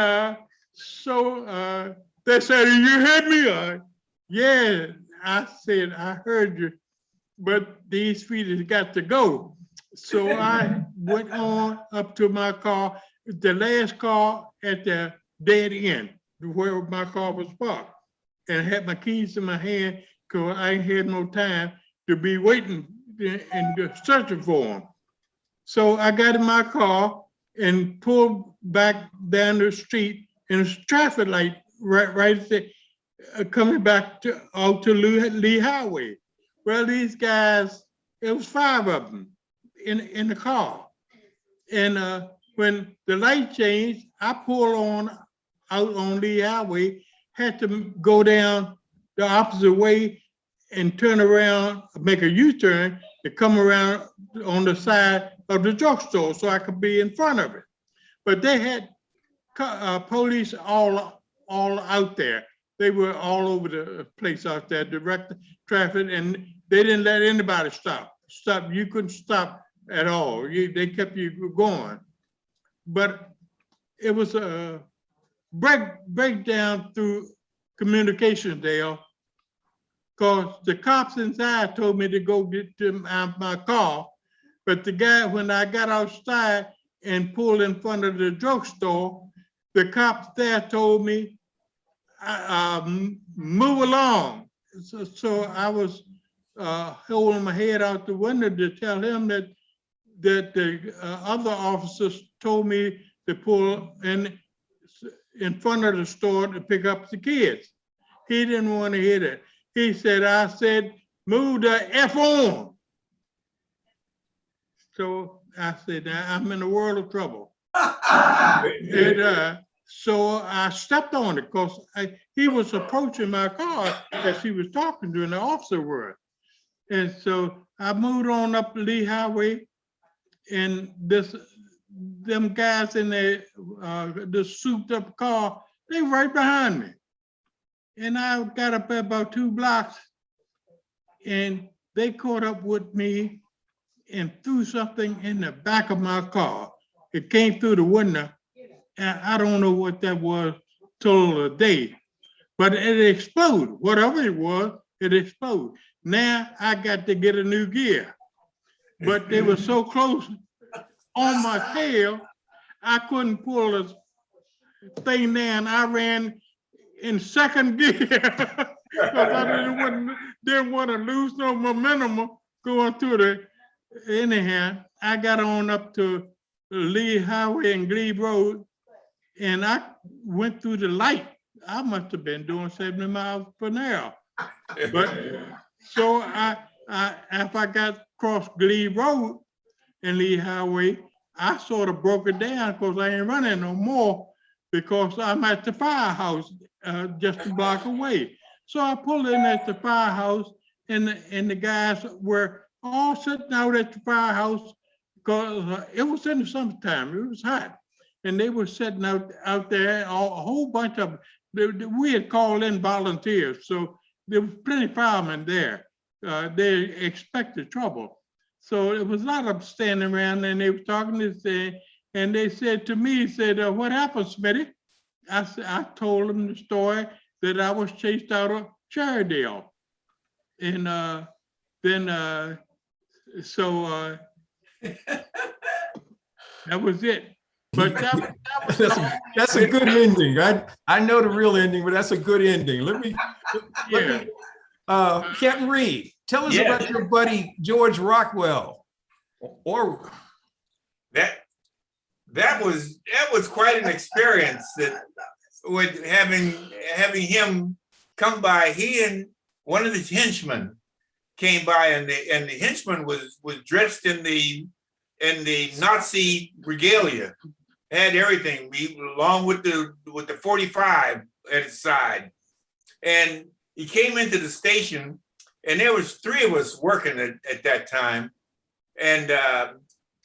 Speaker 5: so They said, you heard me? Yeah, I said, I heard you, but these feet got to go. So I went on up to my car, the last car at the dead end, where my car was parked, and had my keys in my hand because I ain't had no time to be waiting and searching for them. So I got in my car and pulled back down the street, and it's traffic light right there, coming back out to Lee Highway. Well, these guys, it was 5 of them in the car. And when the light changed, I pulled out on Lee Highway, had to go down the opposite way and turn around, make a U-turn to come around on the side of the drugstore so I could be in front of it. But they had police all out there. They were all over the place out there, direct traffic, and they didn't let anybody stop. You couldn't stop at all. They kept you going. But it was a breakdown through communication, Dale, because the cops inside told me to go get to my car. But the guy, when I got outside and pulled in front of the drugstore, the cops there told me, move along. So I was holding my head out the window to tell him that the other officers told me to pull in front of the store to pick up the kids. He didn't want to hear that. He said, I said, move the F on. So I said, I'm in a world of trouble. And, so I stepped on it because he was approaching my car as he was talking to, and the officer were. And so I moved on up the Lee Highway, and them guys in the souped up car, they were right behind me. And I got up about 2 blocks, and they caught up with me and threw something in the back of my car. It came through the window. I don't know what that was till the day, but it exploded. Whatever it was, it exploded. Now I got to get a new gear, but they were so close on my tail, I couldn't pull the thing down. I ran in second gear because I didn't want to lose no momentum going through the. Anyhow, I got on up to Lee Highway and Glebe Road, and I went through the light. I must have been doing 70 miles per hour. But so after I got across Glebe Road and Lee Highway, I sort of broke it down because I ain't running no more because I'm at the firehouse just a block away. So I pulled in at the firehouse, and the guys were all sitting out at the firehouse because it was in the summertime. It was hot. And they were sitting out there, a whole bunch of them. We had called in volunteers, so there was plenty of firemen there. They expected trouble. So it was a lot of them standing around, and they were talking this thing, and they said to me, what happened, Smitty? I told them the story that I was chased out of Cherrydale. And then, so that was it. But that was
Speaker 1: that's a good ending. I know the real ending, but that's a good ending.
Speaker 5: yeah.
Speaker 1: Captain Reed, tell us about your buddy George Rockwell. Or
Speaker 6: that was quite an experience. That with having him come by, he and one of his henchmen came by, and the henchman was dressed in the Nazi regalia, had everything, along with the 45 at his side. And he came into the station, and there was 3 of us working at that time. And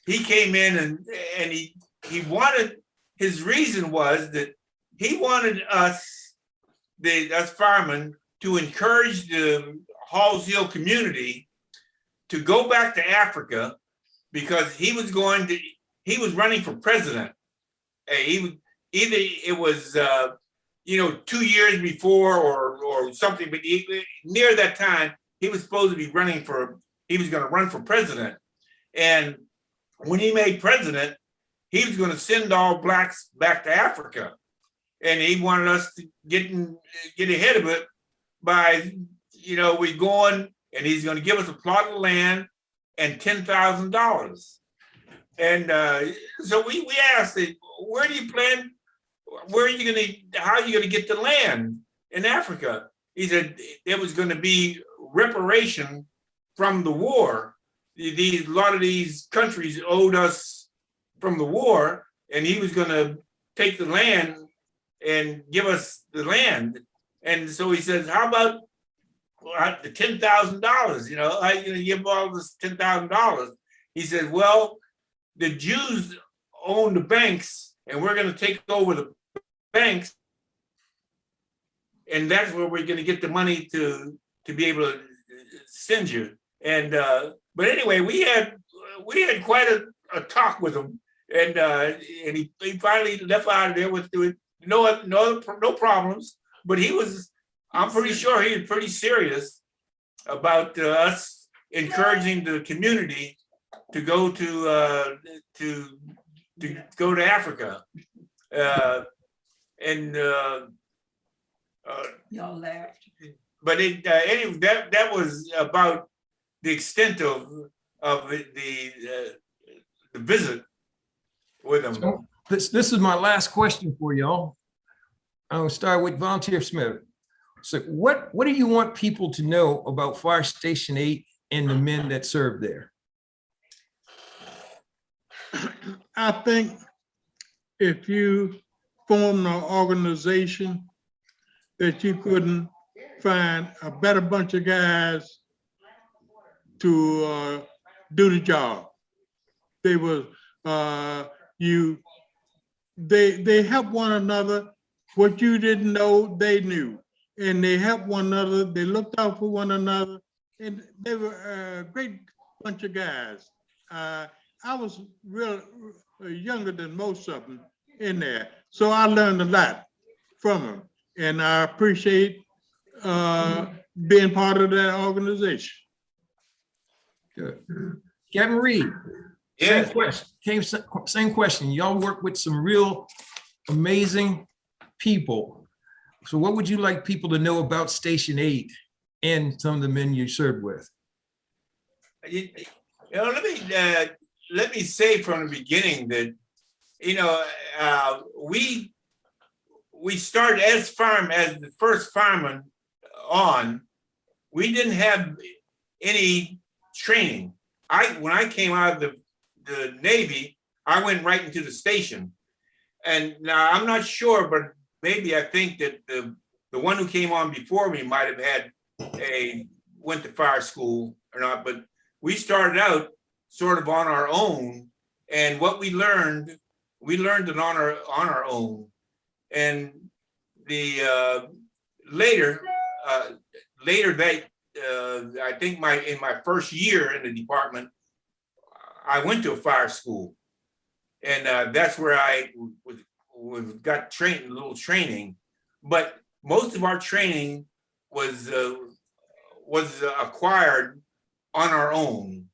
Speaker 6: he came in, and he wanted, his reason was that he wanted us firemen to encourage the Halls Hill community to go back to Africa, because he was running for president. It was 2 years before or something, but near that time, he was supposed to be he was going to run for president. And when he made president, he was going to send all blacks back to Africa. And he wanted us to get ahead of it by, we going, and he's going to give us a plot of land and $10,000. And so we asked him, where do you plan? How are you going to get the land in Africa? He said there was going to be reparation from the war. A lot of these countries owed us from the war, and he was going to take the land and give us the land. And so he says, how about the $10,000? How are you going to give all this $10,000? He said, well, the Jews own the banks, and we're going to take over the banks, and that's where we're going to get the money to be able to send you. And but anyway, we had quite a talk with him, and he finally left out of there with no problems. But I'm pretty sure he was pretty serious about us encouraging the community to go to Africa.
Speaker 3: Y'all laughed.
Speaker 6: But anyway, that was about the extent of the visit with him.
Speaker 1: So this is my last question for y'all. I'll start with Volunteer Smith. So what do you want people to know about Fire Station 8 and the men that serve there?
Speaker 5: I think if you form an organization that you couldn't find a better bunch of guys to do the job. They were they help one another. What you didn't know, they knew, and they helped one another. They looked out for one another, and they were a great bunch of guys. I was real younger than most of them in there, so I learned a lot from them, and I appreciate being part of that organization.
Speaker 1: Good. Hartman Reed.
Speaker 6: Yeah.
Speaker 1: Same question. Y'all work with some real amazing people. So what would you like people to know about Station 8 and some of the men you served with?
Speaker 6: Let me say from the beginning that we started as the first fireman on. We didn't have any training. When I came out of the Navy, I went right into the station. And now I'm not sure, but maybe I think that the one who came on before me might have went to fire school or not, but we started out sort of on our own, and what we learned it on our own. And the later that I think in my first year in the department, I went to a fire school, and that's where I got trained, a little training. But most of our training was acquired on our own.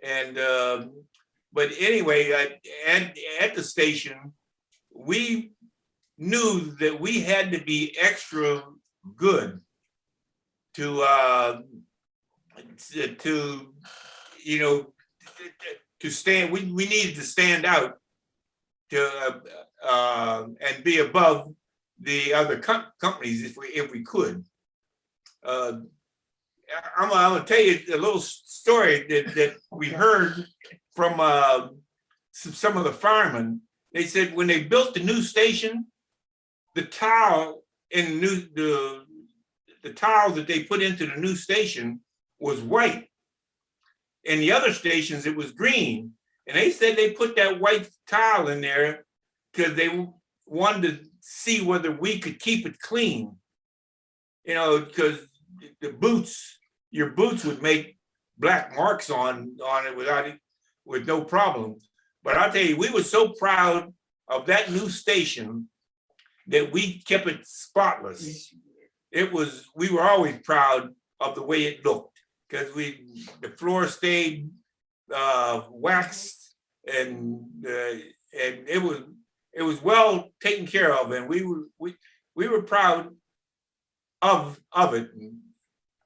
Speaker 6: And but anyway, at the station, we knew that we had to be extra good to stand. We needed to stand out and be above the other companies if we could. I'm gonna tell you a little story that we heard from some of the firemen. They said when they built the new station, the tile the tile that they put into the new station was white. In the other stations, it was green. And they said they put that white tile in there because they wanted to see whether we could keep it clean. Because your boots would make black marks on it with no problem. But I'll tell you, we were so proud of that new station that we kept it spotless. We were always proud of the way it looked, because the floor stayed waxed, and it was well taken care of, and we were proud of it.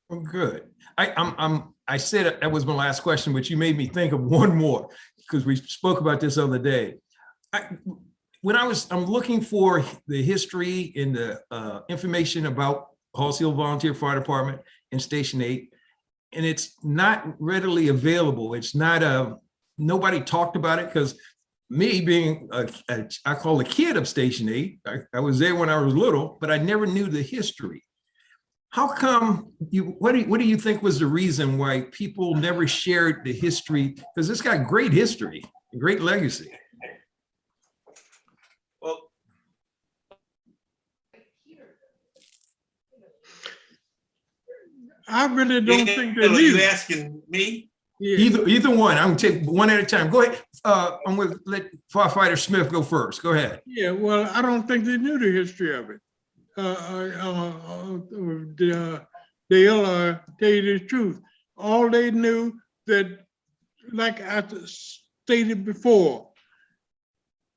Speaker 1: Well, good. I said that was my last question, but you made me think of one more, because we spoke about this the other day. I'm looking for the history and the information about Halls Hill Volunteer Fire Department and Station 8, and it's not readily available. It's not nobody talked about it, because me being I call a kid of Station 8, I was there when I was little, but I never knew the history. How come what do you think was the reason why people never shared the history? Because it's got great history, great legacy.
Speaker 6: Well,
Speaker 5: I really don't think they
Speaker 6: are you
Speaker 5: knew.
Speaker 6: asking me?
Speaker 5: Yeah.
Speaker 1: Either one. I'm gonna take one at a time. Go ahead. I'm gonna let Firefighter Smith go first. Go ahead.
Speaker 5: Yeah, well, I don't think they knew the history of it. They'll tell you the truth. All they knew that, like I stated before,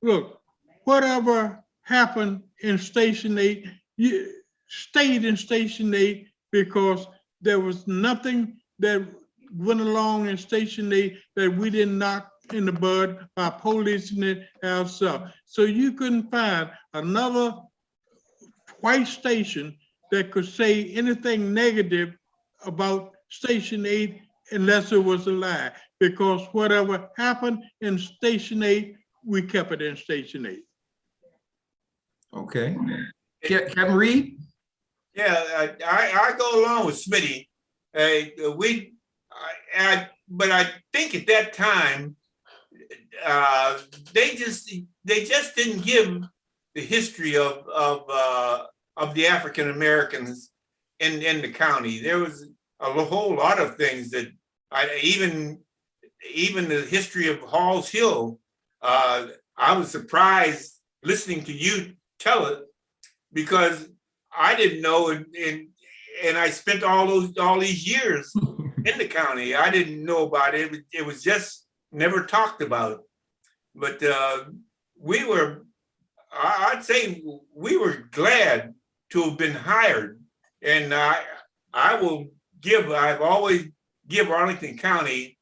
Speaker 5: look, whatever happened in Station 8, you stayed in Station 8 because there was nothing that went along in Station 8 that we didn't knock in the bud by policing it ourselves. So you couldn't find another white station that could say anything negative about Station 8 unless it was a lie, because whatever happened in Station 8, we kept it in Station 8.
Speaker 1: Okay. Captain Reed?
Speaker 6: Yeah, I go along with Smitty. But I think at that time, they just didn't give the history of the African Americans in the county. There was a whole lot of things that even the history of Halls Hill. I was surprised listening to you tell it, because I didn't know, and I spent all these years in the county. I didn't know about it. It was just never talked about. But I'd say we were glad to have been hired. And I've always give Arlington County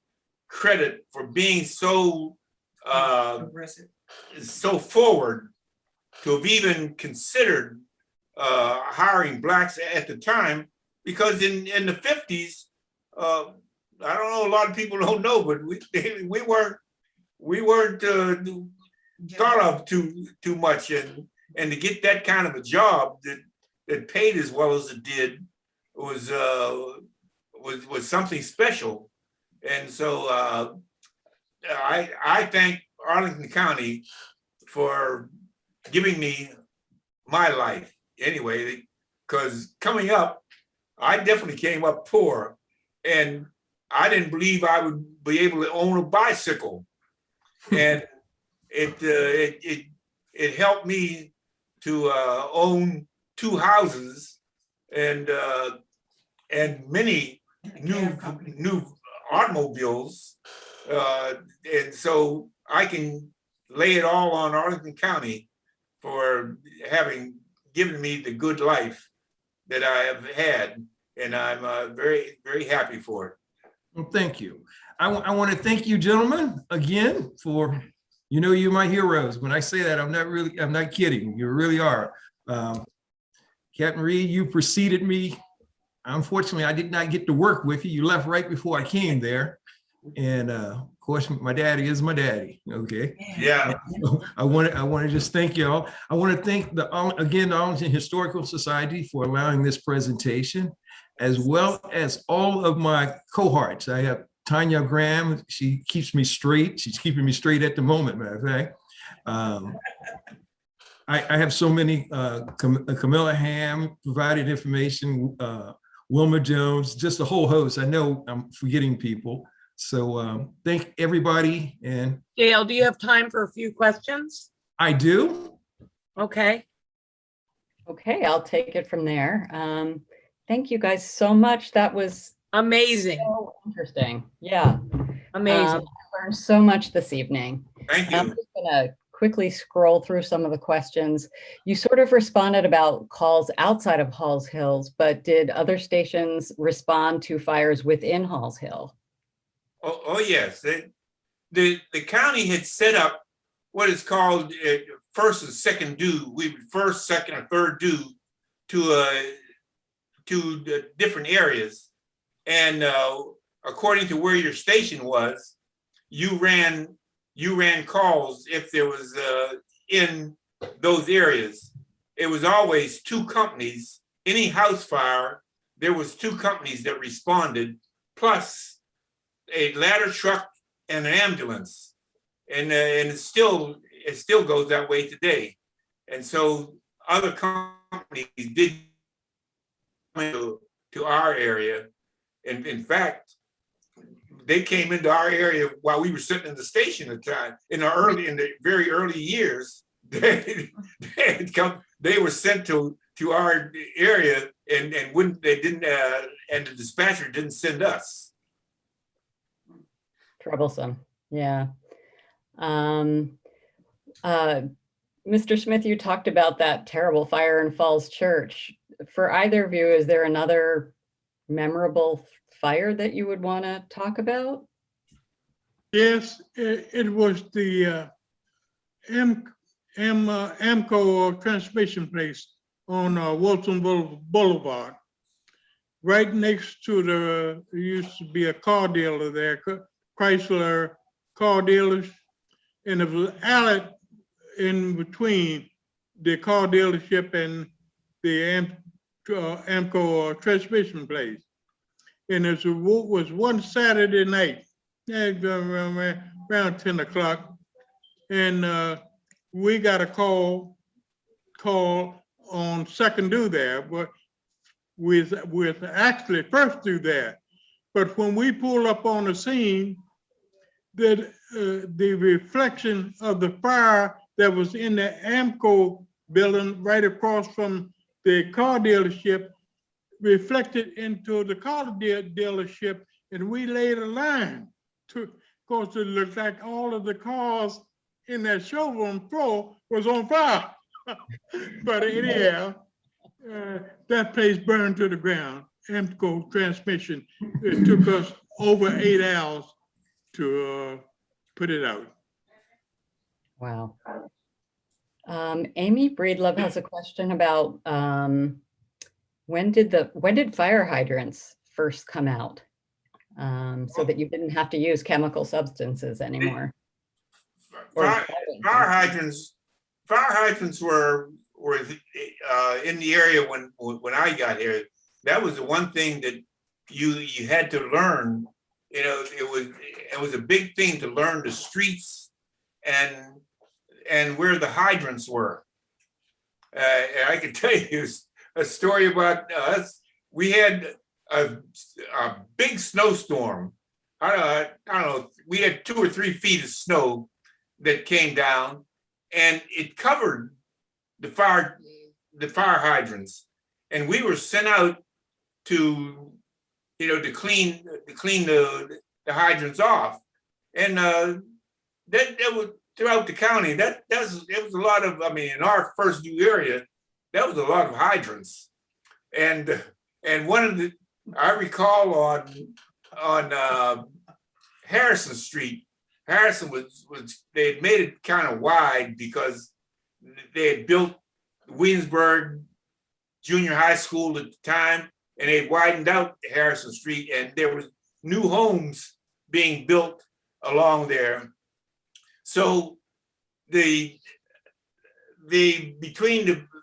Speaker 6: credit for being so
Speaker 3: Aggressive.
Speaker 6: so forward to have even considered hiring blacks at the time, because in the 50s, I don't know, a lot of people don't know, but we weren't thought of too much, and to get that kind of a job that paid as well as it did was something special. And so I thank Arlington County for giving me my life anyway, because coming up, I definitely came up poor, and I didn't believe I would be able to own a bicycle. And it helped me to own 2 houses and many new automobiles, and so I can lay it all on Arlington County for having given me the good life that I have had, and I'm very, very happy for it.
Speaker 1: Well, thank you. I want to thank you, gentlemen, again, for, you're my heroes. When I say that, I'm not kidding. You really are. Captain Reed, you preceded me. Unfortunately, I did not get to work with you. You left right before I came there. And of course, my daddy is my daddy. Okay.
Speaker 6: Yeah.
Speaker 1: I want to just thank y'all. I want to thank the Arlington Historical Society for allowing this presentation, as well as all of my cohorts. I have Tanya Graham. She keeps me straight. She's keeping me straight at the moment, matter of fact. I have so many, Camilla Ham provided information, Wilma Jones, just a whole host. I know I'm forgetting people. So thank everybody. And
Speaker 4: Dale, do you have time for a few questions?
Speaker 1: I do.
Speaker 4: Okay.
Speaker 7: Okay, I'll take it from there. Thank you guys so much. That was
Speaker 4: Amazing,
Speaker 7: so interesting. Yeah.
Speaker 4: amazing.
Speaker 7: I learned so much this evening.
Speaker 6: Thank
Speaker 7: I'm
Speaker 6: you.
Speaker 7: just gonna quickly scroll through some of the questions. You sort of responded about calls outside of Halls Hills, but did other stations respond to fires within Halls Hill?
Speaker 6: Oh yes. The county had set up what is called first and second due. We would first, second, or third due to the different areas, and according to where your station was, you ran calls if there was in those areas. It was always two companies. Any house fire, there was two companies that responded, plus a ladder truck and an ambulance, and it still goes that way today. And so other companies did come to our area, and in fact, they came into our area while we were sitting in the station at the time. In the very early years, they were sent to our area, and the dispatcher didn't send us.
Speaker 7: Troublesome. Yeah. Mr. Smith, you talked about that terrible fire in Falls Church. For either of you, is there another memorable fire that you would want to talk about?
Speaker 5: Yes, it was the Amco transmission place on Wilson Boulevard. Right next to there used to be a car dealer there, Chrysler car dealers, and there was an alley in between the car dealership and the Amco transmission place. And it was one Saturday night, around 10 o'clock, and we got a call on second due there, but with actually first due there. But when we pulled up on the scene, that the reflection of the fire that was in the Amco building right across from the car dealership reflected into the car dealership, and we laid a line to, of course, it looked like all of the cars in that showroom floor was on fire. But anyhow, that place burned to the ground. Amco transmission. It took us over 8 hours to put it out.
Speaker 7: Wow. Amy Breedlove has a question about when did fire hydrants first come out, so that you didn't have to use chemical substances anymore?
Speaker 6: Fire hydrants were in the area when I got here. That was the one thing that you had to learn. You know, it was a big thing to learn the streets and where the hydrants were. And I can tell you a story about us. We had a big snowstorm. I don't know, we had 2 or 3 feet of snow that came down, and it covered the fire hydrants. And we were sent out to clean the hydrants off. And that was throughout the county. It was a lot of, I mean, in our first due area, that was a lot of hydrants. And one of the, I recall on Harrison Street, Harrison was they had made it kind of wide because they had built Williamsburg Junior High School at the time, and they widened out Harrison Street, and there was new homes being built along there. So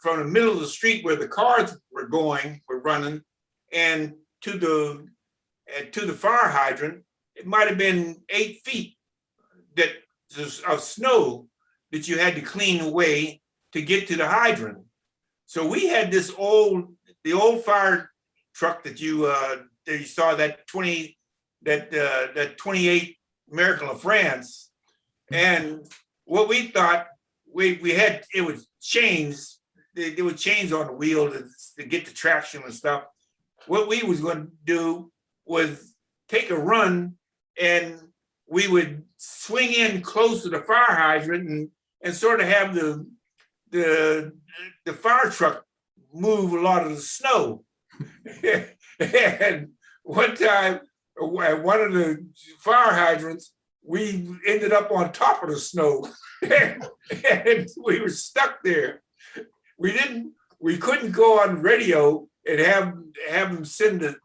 Speaker 6: from the middle of the street where the cars were running, and to the fire hydrant, it might have been 8 feet of snow that you had to clean away to get to the hydrant. So we had the old fire truck that you saw, that 28 Miracle of France, and what we thought we had, it was chains there were chains on the wheel to get the traction and stuff. What we was going to do was take a run, and we would swing in close to the fire hydrant and sort of have the fire truck move a lot of the snow. And one time, at one of the fire hydrants, we ended up on top of the snow, and we were stuck there. We couldn't go on radio and have them send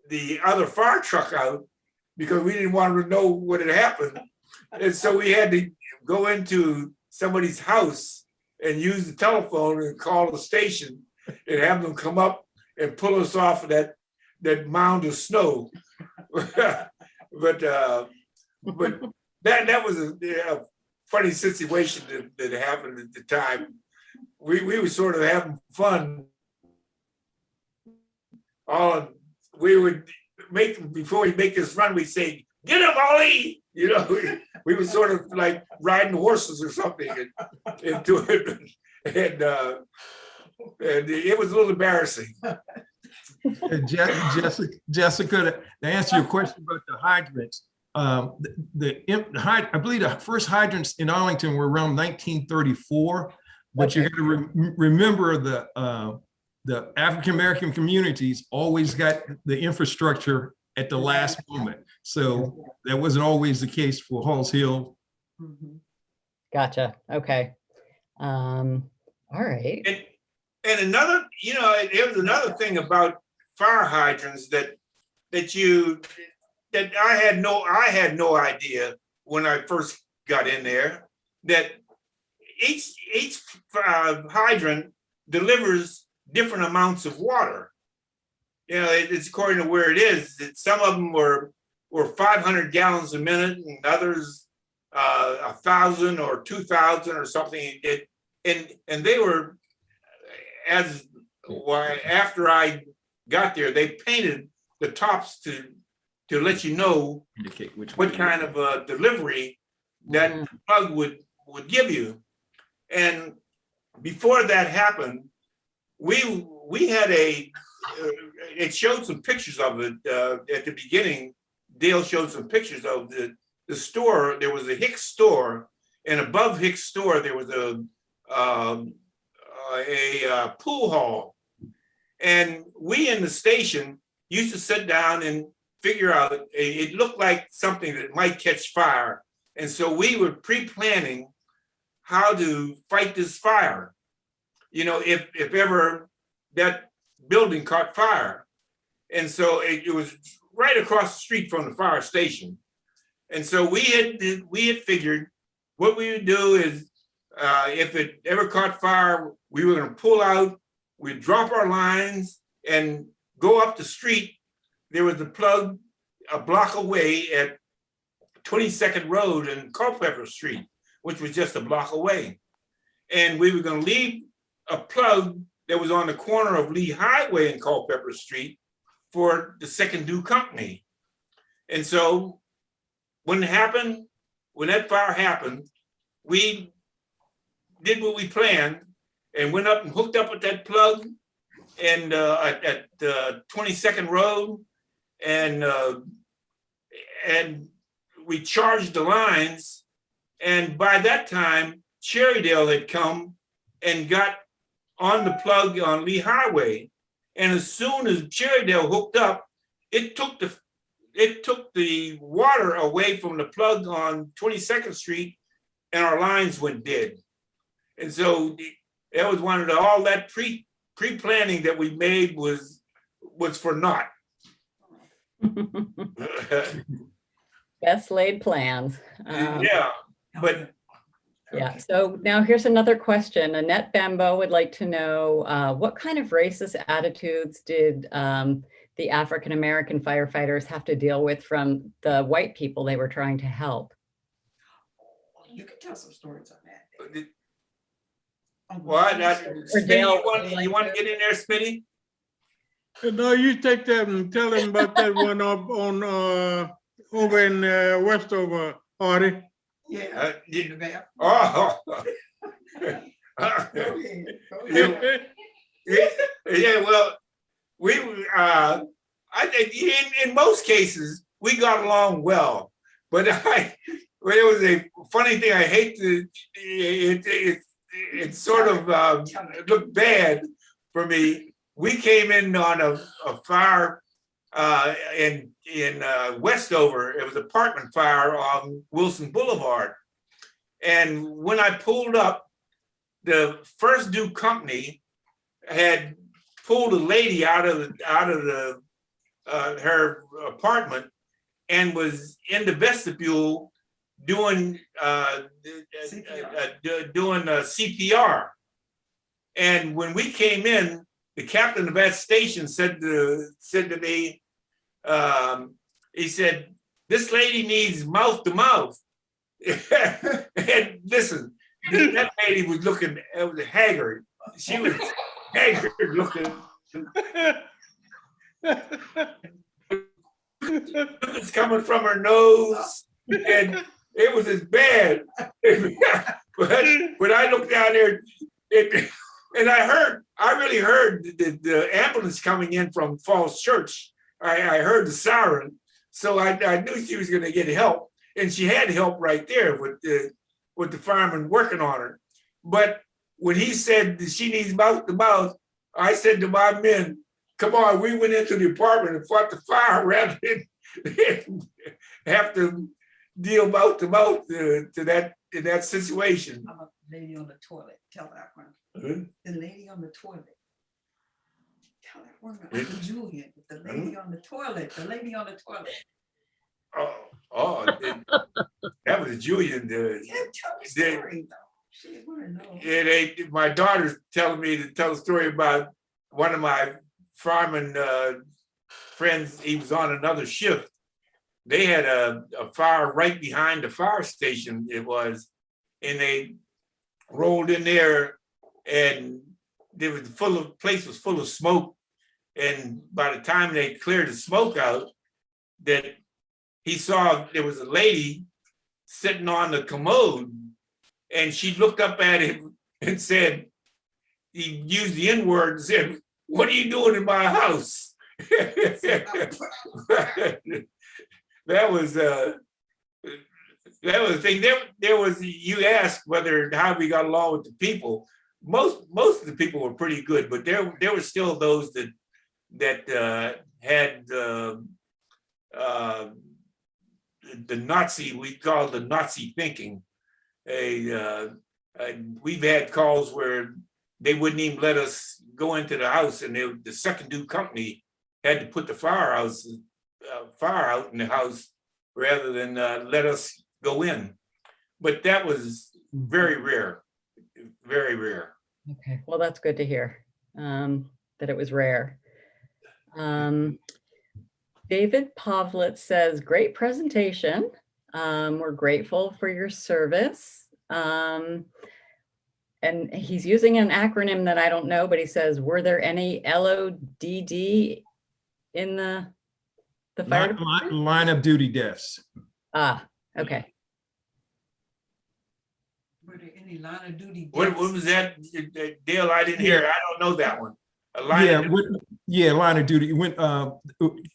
Speaker 6: the other fire truck out because we didn't want to know what had happened. And so we had to go into somebody's house and use the telephone and call the station and have them come up and pull us off of that mound of snow. but that was a funny situation that happened at the time. We were sort of having fun. We would before we make this run, we'd say, "Get him, Ollie!" You know, we were sort of like riding horses or something into it, and it was a little embarrassing.
Speaker 1: Jessica, to answer your question about the hydrants, I believe the first hydrants in Arlington were around 1934, but you're going to remember the African-American communities always got the infrastructure at the last moment. So that wasn't always the case for Halls Hill.
Speaker 7: Gotcha. Okay. All right.
Speaker 6: And another, there was another thing about fire hydrants that I had no idea when I first got in there, that each hydrant delivers different amounts of water. It's according to where it is. Some of them were 500 gallons a minute, and others 1,000 or 2,000 or something. And they were, after I got there, they painted the tops to let you know what kind of delivery that plug would give you. And before that happened, we had it showed some pictures of it at the beginning. Dale showed some pictures of the store. There was a Hicks store, and above Hicks store there was a pool hall. And we in the station used to sit down and figure out, it looked like something that might catch fire. And so we were pre-planning how to fight this fire. If ever that building caught fire. And so it was right across the street from the fire station. And so we had figured what we would do is, if it ever caught fire, we were going to pull out, we'd drop our lines and go up the street. There was a plug a block away at 22nd Road and Culpeper Street, which was just a block away. And we were going to leave a plug that was on the corner of Lee Highway and Culpeper Street for the second due company. And so when that fire happened, we did what we planned and went up and hooked up with that plug and at 22nd Road, and we charged the lines. And by that time, Cherrydale had come and got on the plug on Lee Highway. And as soon as Cherrydale hooked up, it took the water away from the plug on 22nd Street, and our lines went dead. And so that was one of all that pre-planning that we made was for naught.
Speaker 7: Best laid plans.
Speaker 6: Yeah, but
Speaker 7: yeah. So now here's another question. Annette Bambo would like to know what kind of racist attitudes did the African-American firefighters have to deal with from the white people they were trying to help?
Speaker 3: You can tell some stories on that.
Speaker 6: what? Smitty, you want to get in there, Smitty?
Speaker 5: No, you take that and tell them about that one up on over in Westover, Artie.
Speaker 3: Yeah.
Speaker 6: Yeah, well, I think in most cases we got along well, but it was a funny thing. I hate to it sort of looked bad for me. We came in on a fire in Westover. It was an apartment fire on Wilson Boulevard, and when I pulled up, the first due company had pulled a lady out of her apartment and was in the vestibule doing CPR. And when we came in, the captain of that station said to me, he said, "This lady needs mouth to mouth." And listen, that lady was looking, it was haggard. She was haggard looking. It's coming from her nose, and it was as bad. But when I looked down there, and I really heard the ambulance coming in from Falls Church. I heard the siren, so I knew she was going to get help, and she had help right there with the fireman working on her. But when he said that she needs mouth to mouth, I said to my men, "Come on, we went into the apartment and fought the fire rather than have to deal mouth to mouth in that situation."
Speaker 3: I'm a lady on the toilet. Tell that one.
Speaker 6: Hmm?
Speaker 3: The lady on the toilet. Tell that one. Uncle Julian. The lady on the toilet. The lady on the toilet.
Speaker 6: That was Julian.
Speaker 3: Yeah, tell the story though. She wanna know.
Speaker 6: My daughter's telling me to tell a story about one of my fireman friends. He was on another shift. They had a fire right behind the fire station. It was, and they rolled in there, and the place was full of smoke. And by the time they cleared the smoke out, that he saw there was a lady sitting on the commode, and she looked up at him and said, he used the N-word and said, "What are you doing in my house?" That was the thing. There was, you asked how we got along with the people. Most of the people were pretty good, but there were still those that had the Nazi, we call the Nazi thinking. We've had calls where they wouldn't even let us go into the house, and the second due company had to put the fire out in the house rather than let us go in. But that was very rare, very rare.
Speaker 7: Okay, well, that's good to hear, that it was rare. David Pavlitz says, "Great presentation. We're grateful for your service." And he's using an acronym that I don't know, but he says, "Were there any LODD in the fire department?"
Speaker 1: Line of duty deaths.
Speaker 7: Ah, okay.
Speaker 3: Were there any line of duty?
Speaker 6: What was that, Dale? I didn't hear. I don't know that one.
Speaker 1: Line of duty. When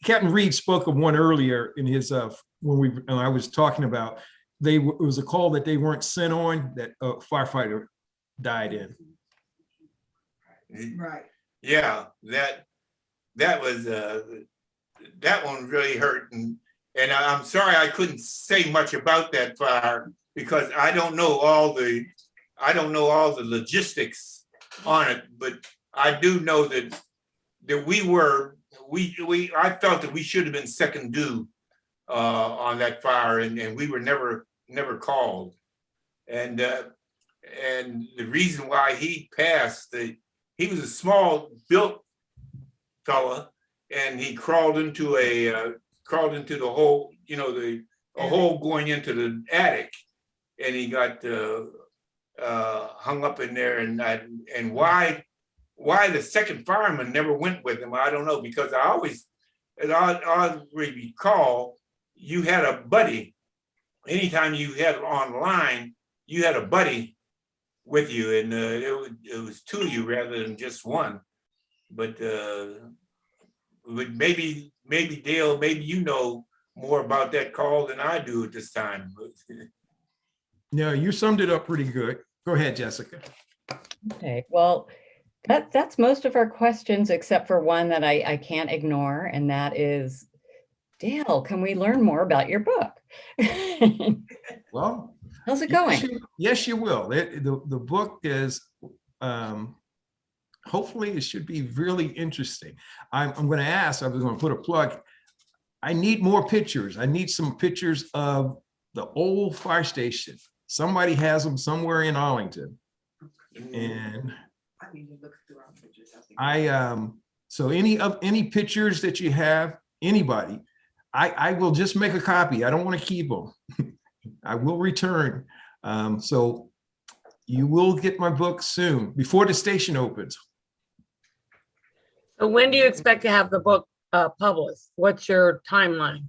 Speaker 1: Captain Reed spoke of one earlier in his when I was talking about, it was a call that they weren't sent on, that a firefighter died in.
Speaker 3: Right.
Speaker 6: Yeah, that was that one really hurt, and I'm sorry I couldn't say much about that fire because I don't know all the logistics on it, but I do know that I felt that we should have been second due on that fire, and we were never called, and the reason why he passed, he was a small built fella, and he crawled into the hole, a hole going into the attic, and he got hung up in there, and why the second fireman never went with him, I don't know, because I always recall you had a buddy. Anytime you had online, you had a buddy with you, and it was two of you rather than just one. But maybe Dale, maybe you know more about that call than I do at this time.
Speaker 1: No, you summed it up pretty good. Go ahead, Jessica.
Speaker 7: Okay, well, that's most of our questions, except for one that I can't ignore, and that is, Dale, can we learn more about your book?
Speaker 1: Well,
Speaker 7: How's it going?
Speaker 1: yes, you will. The book is, hopefully it should be really interesting. I'm going to ask, I was going to put a plug. I need more pictures. I need some pictures of the old fire station. Somebody has them somewhere in Arlington. And
Speaker 3: I need to look through our pictures. I think.
Speaker 1: so any pictures that you have, anybody, I will just make a copy. I don't want to keep them. I will return. So you will get my book soon, before the station opens.
Speaker 4: So when do you expect to have the book published? What's your timeline?